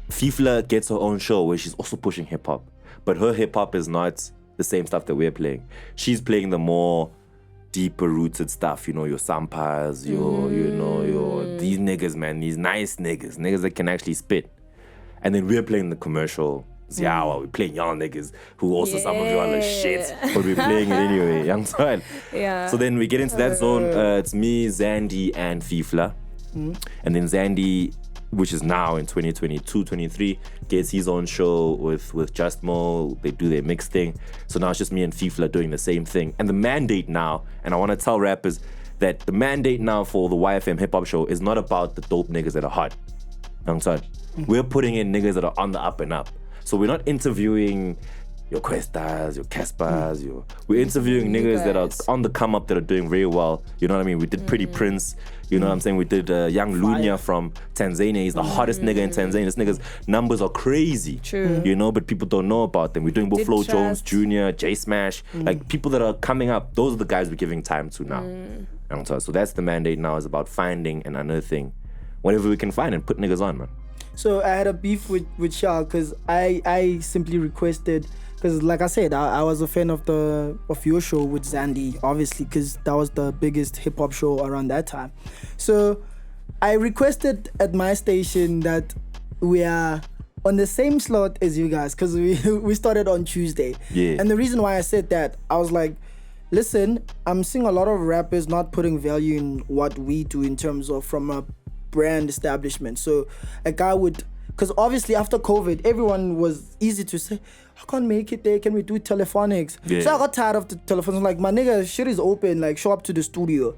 Fifla gets her own show where she's also pushing hip hop, but her hip hop is not the same stuff that we're playing. She's playing the more deeper rooted stuff, your sampas, your these niggas, man, these nice niggas that can actually spit. And then we're playing the commercial Ziawa, we're playing y'all niggas who also some of y'all are shit, but we're playing it anyway, young son. Yeah. So then we get into that zone, it's me, Zandy, and Fifla. And then Zandy, which is now in 2022-23, gets his own show with Just Moe. They do their mix thing. So now it's just me and Fifla doing the same thing. And the mandate now, and I want to tell rappers that the mandate now for the YFM hip hop show is not about the dope niggas that are hot. Young son. We're putting in niggas that are on the up and up. So we're not interviewing your Questas, your Caspers, we're interviewing niggas that are on the come up that are doing very well. You know what I mean? We did Pretty Prince. You know what I'm saying? We did Young Lunya from Tanzania. He's the hottest nigga in Tanzania. This nigga's numbers are crazy. True. But people don't know about them. We're doing Did Flo Jones Trust. Jr., J Smash. Like people that are coming up. Those are the guys we're giving time to now. So that's the mandate now, is about finding and unearthing whatever we can find and put niggas on, man. So I had a beef with Shah because I simply requested, because like I said, I was a fan of your show with Zandy, obviously, because that was the biggest hip hop show around that time. So I requested at my station that we are on the same slot as you guys, because we started on Tuesday. Yeah. And the reason why I said that, I was like, listen, I'm seeing a lot of rappers not putting value in what we do in terms of from a brand establishment. So a guy would, because obviously after COVID, everyone was easy to say, I can't make it there, can we do telephonics? Yeah. So I got tired of the telephones. I'm like, my nigga, shit is open, like show up to the studio.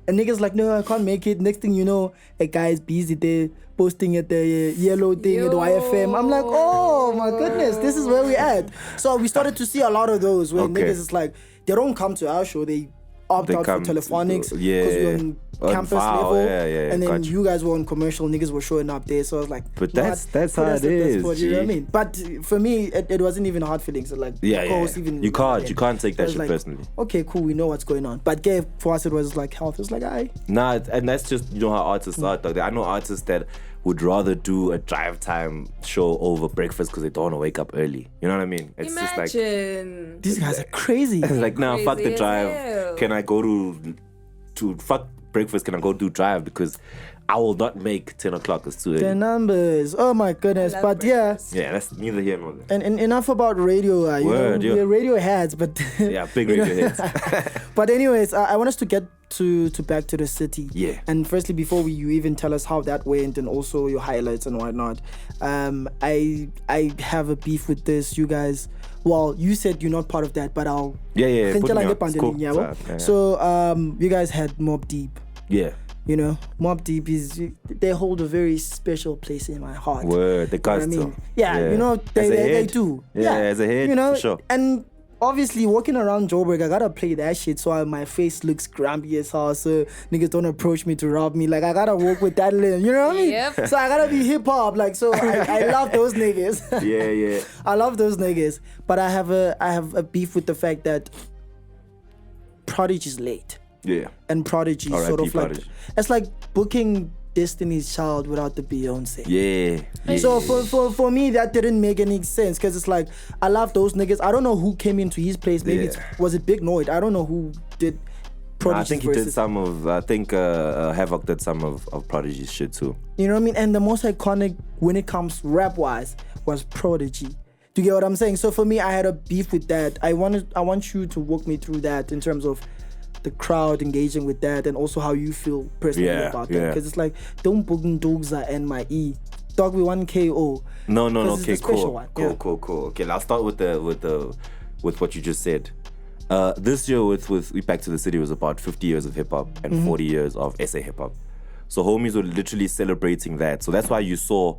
And niggas like, no, I can't make it. Next thing you know, a guy is busy there posting at the yellow thing at the YFM. I'm like, oh my goodness, this is where we at. So we started to see a lot of those where Okay. niggas is like, they don't come to our show, they opt They out for come to telephonics the- because yeah. we're on campus wow, level, yeah, and then gotcha. you guys were on commercial. Niggas were showing up there, so I was like, But you know that's what? that's Put how us it at this is. spot, you know what I G. mean? But for me, it wasn't even hard feelings. So like, Yeah, of yeah. course, even You can't take I that was shit like, personally. Okay, cool, we know what's going on. But for us, it was like health. It was like, Nah, and that's just how artists are. Dog. I know artists that would rather do a drive time show over breakfast because they don't want to wake up early. You know what I mean? It's Imagine. these guys are crazy. just like, nah, fuck the Crazy as drive. hell. Can I go to fuck breakfast? Can I go do drive? Because I will not make 10 o'clock. It's too The early. numbers. Oh my goodness. love But breakfast. Yeah, that's neither here nor there. and enough about radio. You Word, know, yeah. we're radio heads, but Yeah, big you know. radio hits. But anyways, I want us to get to back to the city. Yeah. And firstly, before you even tell us how that went and also your highlights and whatnot, I have a beef with this. You guys, well, you said you're not part of that, but I'll. Yeah. Put me on. It's cool. Yeah, Yeah. So you guys had Mob Deep. Yeah. You know, Mob Deep they hold a very special place in my heart. Word. The You know what guys I mean? too. Yeah, you know, As a they head. do. Yeah, as a head, you know, for sure. And obviously, walking around Joburg, I gotta play that shit so my face looks grumpy as hell, so niggas don't approach me to rob me. Like, I gotta walk with that limb, you know what I mean? Yep. So I gotta be hip hop, like, so I love those niggas. Yeah. I love those niggas, but I have a beef with the fact that Prodigy's late. Yeah. And Prodigy R.I.P. sort of like, Prodigy. it's like booking Destiny's Child without the Beyonce. Yeah. So for me, that didn't make any sense because it's like, I love those niggas. I don't know who came into his place. Maybe was it Big Noid? I don't know who did Prodigy's I think he verses. did some of. I think Havoc did some of Prodigy's shit too. You know what I mean? And the most iconic when it comes rap wise was Prodigy. Do you get what I'm saying? So for me, I had a beef with that. I want you to walk me through that in terms of the crowd engaging with that and also how you feel personally about that. Because it's like, don't book Ndugza and my E. Dog, we want KO. No. This is Okay, the special cool. one. Cool. Okay, I'll start with what you just said. This year with We Back to the City was about 50 years of hip hop and 40 years of SA hip hop. So homies were literally celebrating that. So that's why you saw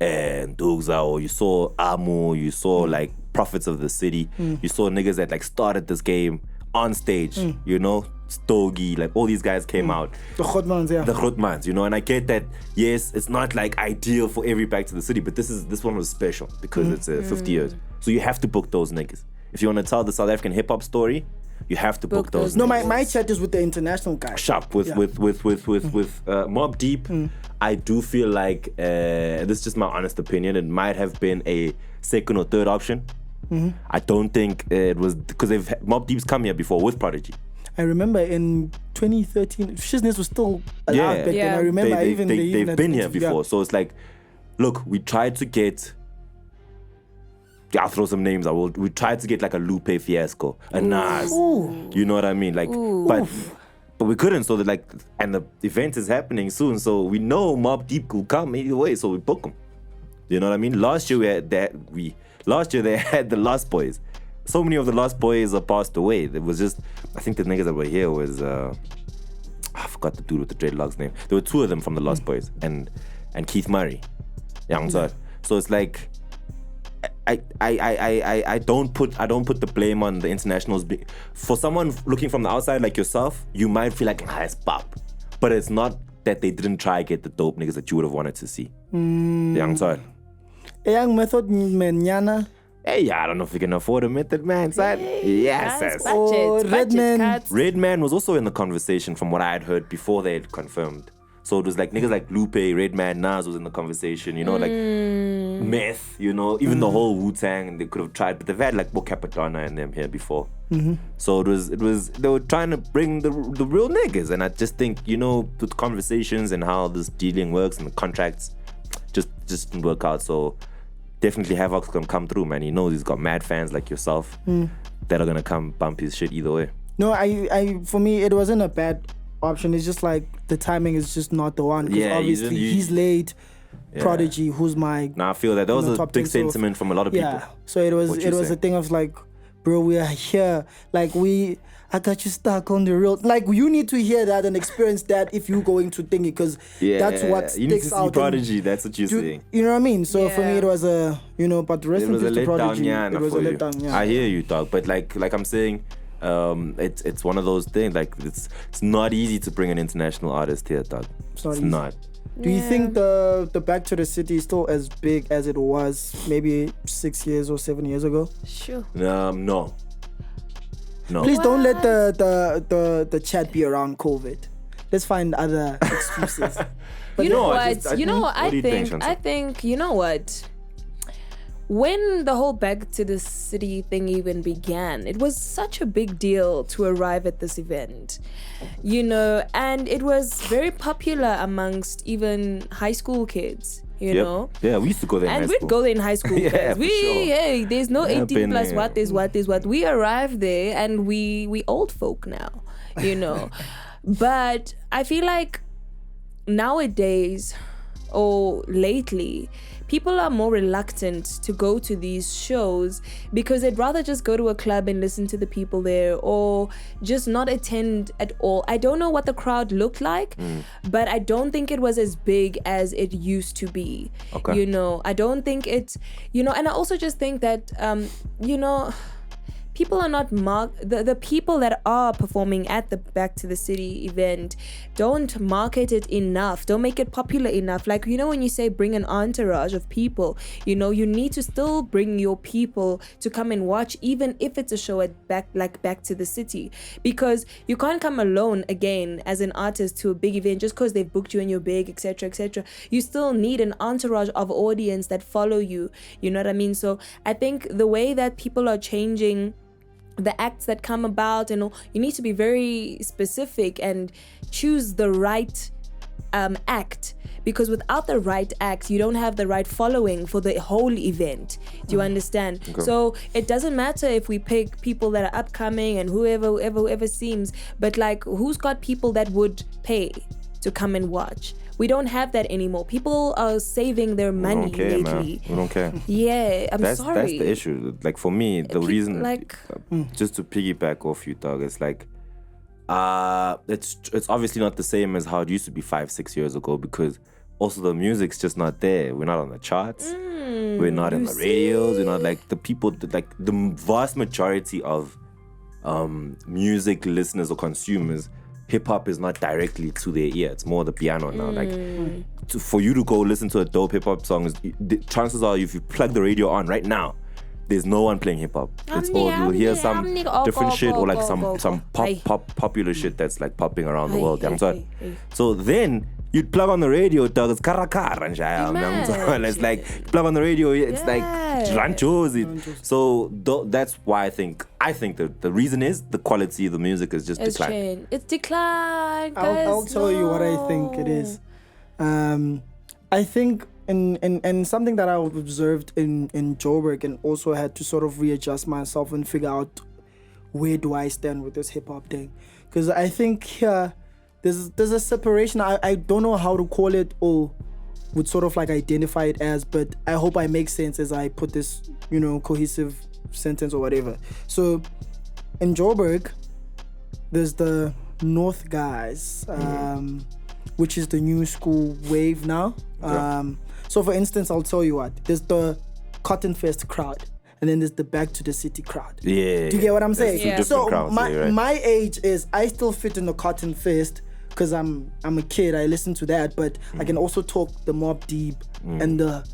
Ndugza, or you saw Amu, you saw like Prophets of the City. You saw niggas that like started this game on stage, you know, Stogie, like all these guys came out. The Khotmans, yeah. The Khotmans, you know, and I get that, yes, it's not like ideal for every Back to the City, but this one was special because it's 50 years. So you have to book those niggas. If you want to tell the South African hip hop story, you have to book those No, niggas. my chat is with the international guys. Sharp with Mob Deep. I do feel like this is just my honest opinion. It might have been a second or third option. I don't think it was because Mob Deep's come here before with Prodigy. I remember in 2013, Shizness was still allowed back then. Yeah. I remember they've had been here interview. before, so it's like, look, we tried to get. I'll throw some names. We tried to get like a Lupe Fiasco, a Nas. You know what I mean? Like, but we couldn't. So that like, and the event is happening soon, so we know Mob Deep will come either way. So we book them. You know what I mean? Last year they had the Lost Boys. So many of the Lost Boys are passed away. It was just, I think the niggas that were here was I forgot the dude with the dreadlocks name. There were two of them from the Lost Boys and Keith Murray. So it's like I don't put the blame on the internationals. For someone looking from the outside like yourself, you might feel like it's pop, but it's not that they didn't try to get the dope niggas that you would have wanted to see. Young Young Method Man Nyana. Hey, I don't know if you can afford a Method Man, son. Yes. Redman was also in the conversation from what I had heard before they had confirmed. So it was like niggas like Lupe, Redman, Nas was in the conversation, you know, like Meth, you know, even the whole Wu-Tang, and they could have tried, but they've had like Bo Capadonna and them here before. So it was they were trying to bring the real niggas, and I just think, you know, with conversations and how this dealing works and the contracts just didn't work out. So definitely Havoc's gonna come through, man. He knows he's got mad fans like yourself that are gonna come bump his shit either way. No, I for me it wasn't a bad option. It's just like the timing is just not the one. Because obviously he's late. Yeah. Prodigy, who's my I feel that was a big sentiment from a lot of people. Yeah. So it was a thing of like, bro, we are here. Like I got you stuck on the road. Like you need to hear that and experience that if you going to think it, because that's what you need to sticks see out. Prodigy. That's what you're saying. You know what I mean? So for me it was but the rest of the Prodigy, it was a letdown. Yeah. I hear you, dog. But like I'm saying, It's one of those things. Like it's not easy to bring an international artist here, dog. It's easy. not. Do you think the Back to the City is still as big as it was maybe 6 years or 7 years ago? Sure. No. Please don't let the chat be around COVID. Let's find other excuses. But you know what? I think you know what? When the whole Back to the City thing even began, it was such a big deal to arrive at this event, and it was very popular amongst even high school kids, know. Yeah, we used to go there in high and school. we'd go there in high school. Yeah, for sure. Hey, there's no 18 plus there. what is what. We arrived there and we old folk now, But I feel like nowadays or lately, people are more reluctant to go to these shows because they'd rather just go to a club and listen to the people there or just not attend at all. I don't know what the crowd looked like, but I don't think it was as big as it used to be. Okay. I don't think it's, and I also just think that, people are not the people that are performing at the Back to the City event don't market it enough, don't make it popular enough. Like, when you say bring an entourage of people, you need to still bring your people to come and watch, even if it's a show at Back to the City, because you can't come alone again as an artist to a big event just because they've booked you and you're big, etc., etc. You still need an entourage of audience that follow you, you know what I mean? So I think the way that people are changing the acts that come about, you need to be very specific and choose the right act, because without the right act you don't have the right following for the whole event. Do you understand? Okay. So it doesn't matter if we pick people that are upcoming and whoever seems, but like, who's got people that would pay to come and watch? We don't have that anymore. People are saving their money lately. Man. We don't care. Yeah, That's sorry. That's the issue. Like, for me, the reason, just to piggyback off you, dog, it's like, it's obviously not the same as how it used to be 5-6 years ago, because also the music's just not there. We're not on the charts. We're not in the radios. We're not like the people, like the vast majority of music listeners or consumers. Hip hop is not directly to their ear. It's more the piano now. Like, for you to go listen to a dope hip hop song, the chances are, if you plug the radio on right now, there's no one playing hip hop. It's all, you'll hear some different shit or like some popular shit that's like popping around the world. So then you'd plug on the radio, dog. It's karakar and it's like, plug on the radio, it's like ranchos. So that's why I think that the reason is the quality of the music is just declined. It's declined. I'll tell you what I think it is. I think and something that I observed in Joburg, and also had to sort of readjust myself and figure out where do I stand with this hip hop thing, because I think here there's a separation. I don't know how to call it or would sort of like identify it as, but I hope I make sense as I put this, cohesive sentence or whatever. So in Joburg, there's the North guys, which is the new school wave now. So for instance, I'll tell you what, there's the Cotton Fest crowd, and then there's the Back to the City crowd. Yeah. Do you get what I'm saying? Yeah. So crowds, my age is, I still fit in the Cotton Fest because I'm a kid, I listen to that, but I can also talk the Mobb Deep and the,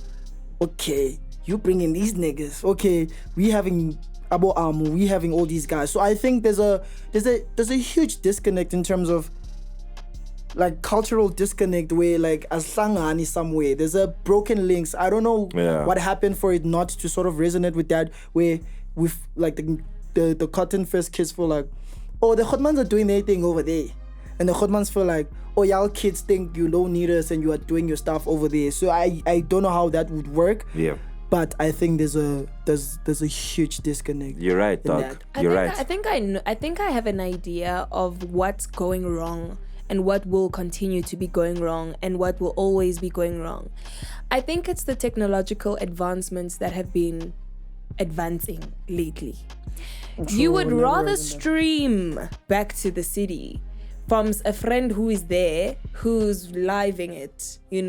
okay, you bring in these niggas, okay, we having Abo Amu, we having all these guys. So I think there's a huge disconnect in terms of like cultural disconnect, where like aslangani somewhere, there's a broken links. I don't know what happened for it not to sort of resonate with that, where with like the Cotton Fest kids feel like, oh, the Hotmans are doing their thing over there, and the Hotmans feel like, oh, y'all kids think you don't need us and you are doing your stuff over there. So I don't know how that would work. Yeah. But I think there's a huge disconnect. You're right, Doc. You're right. I think I have an idea of what's going wrong and what will continue to be going wrong and what will always be going wrong. I think it's the technological advancements that have been advancing lately. True, you would rather stream Back to the City from a friend who is there, who's living it, and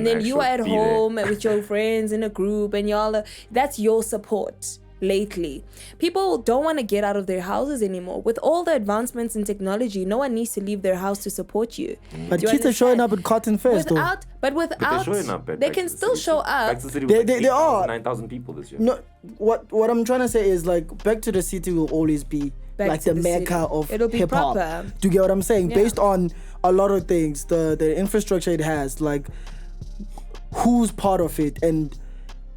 then you are at home with your friends in a group, and y'all, that's your support. lately. People don't want to get out of their houses anymore. With all the advancements in technology, no one needs to leave their house to support you. But Do you kids are showing understand? up at Cotton Fest, though. But But they're showing up. they can still show up. Back to the City was They are. 9,000 people this year. No, what I'm trying to say is like Back to the City will always be Back like to the the mecca City. of It'll be hip hop. proper. Do you get what I'm saying? Yeah. Based on a lot of things, the infrastructure it has, like who's part of it, and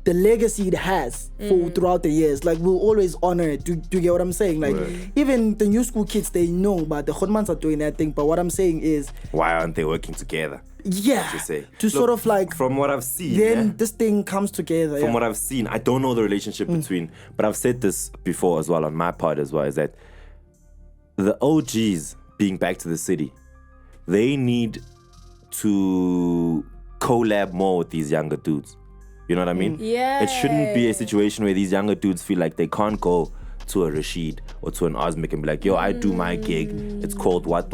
the legacy it has for throughout the years. Like we'll always honor it. Do you get what I'm saying? Like even the new school kids, they know, but the Khotmans are doing that thing. But what I'm saying is, Why aren't they working together? yeah, To say. to sort Look, of like from what I've seen, then yeah, this thing comes together. from yeah. what I've seen, I don't know the relationship between, but I've said this before as well on my part as well, is that the OGs being Back to the City, they need to collab more with these younger dudes. You know what I mean? Yeah. It shouldn't be a situation where these younger dudes feel like they can't go to a Rashid or to an Osmic and be like, yo, I do my gig. It's called what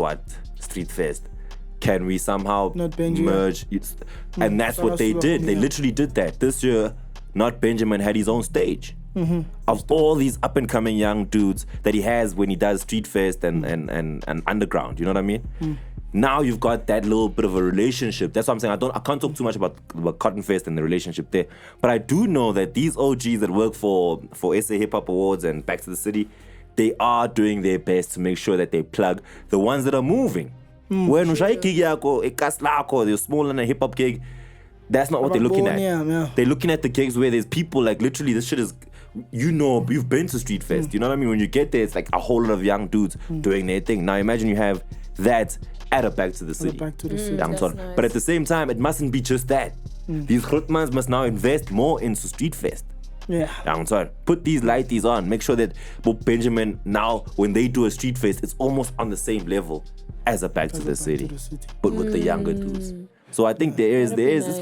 Street Fest. Can we somehow Not Benji. merge? And that's what they did. They literally did that. This year, Not Benjamin had his own stage. Of all these up and coming young dudes that he has when he does Street Fest and Underground, you know what I mean? Now you've got that little bit of a relationship. That's what I'm saying. I can't talk too much about Cotton Fest and the relationship there. But I do know that these OGs that work for SA Hip Hop Awards and Back to the City, they are doing their best to make sure that they plug the ones that are moving. When ushaya gig yakho, ekas lakho, the small and a hip hop gig, that's not what they're looking at. Yeah. They're looking at the gigs where there's people like literally this shit is, you know, you've been to Street Fest. You know what I mean? When you get there, it's like a whole lot of young dudes doing their thing. Now imagine you have that at a Back to the City. Back to the City. Young That's Ton. nice. But at the same time, it mustn't be just that. These Grootmans must now invest more into Street Fest. Yeah. Young Ton. Put these lighties on. Make sure that Bob Benjamin now, when they do a Street Fest, it's almost on the same level as a Back to the City, but with the younger dudes. So I think there is That'd be it's nice.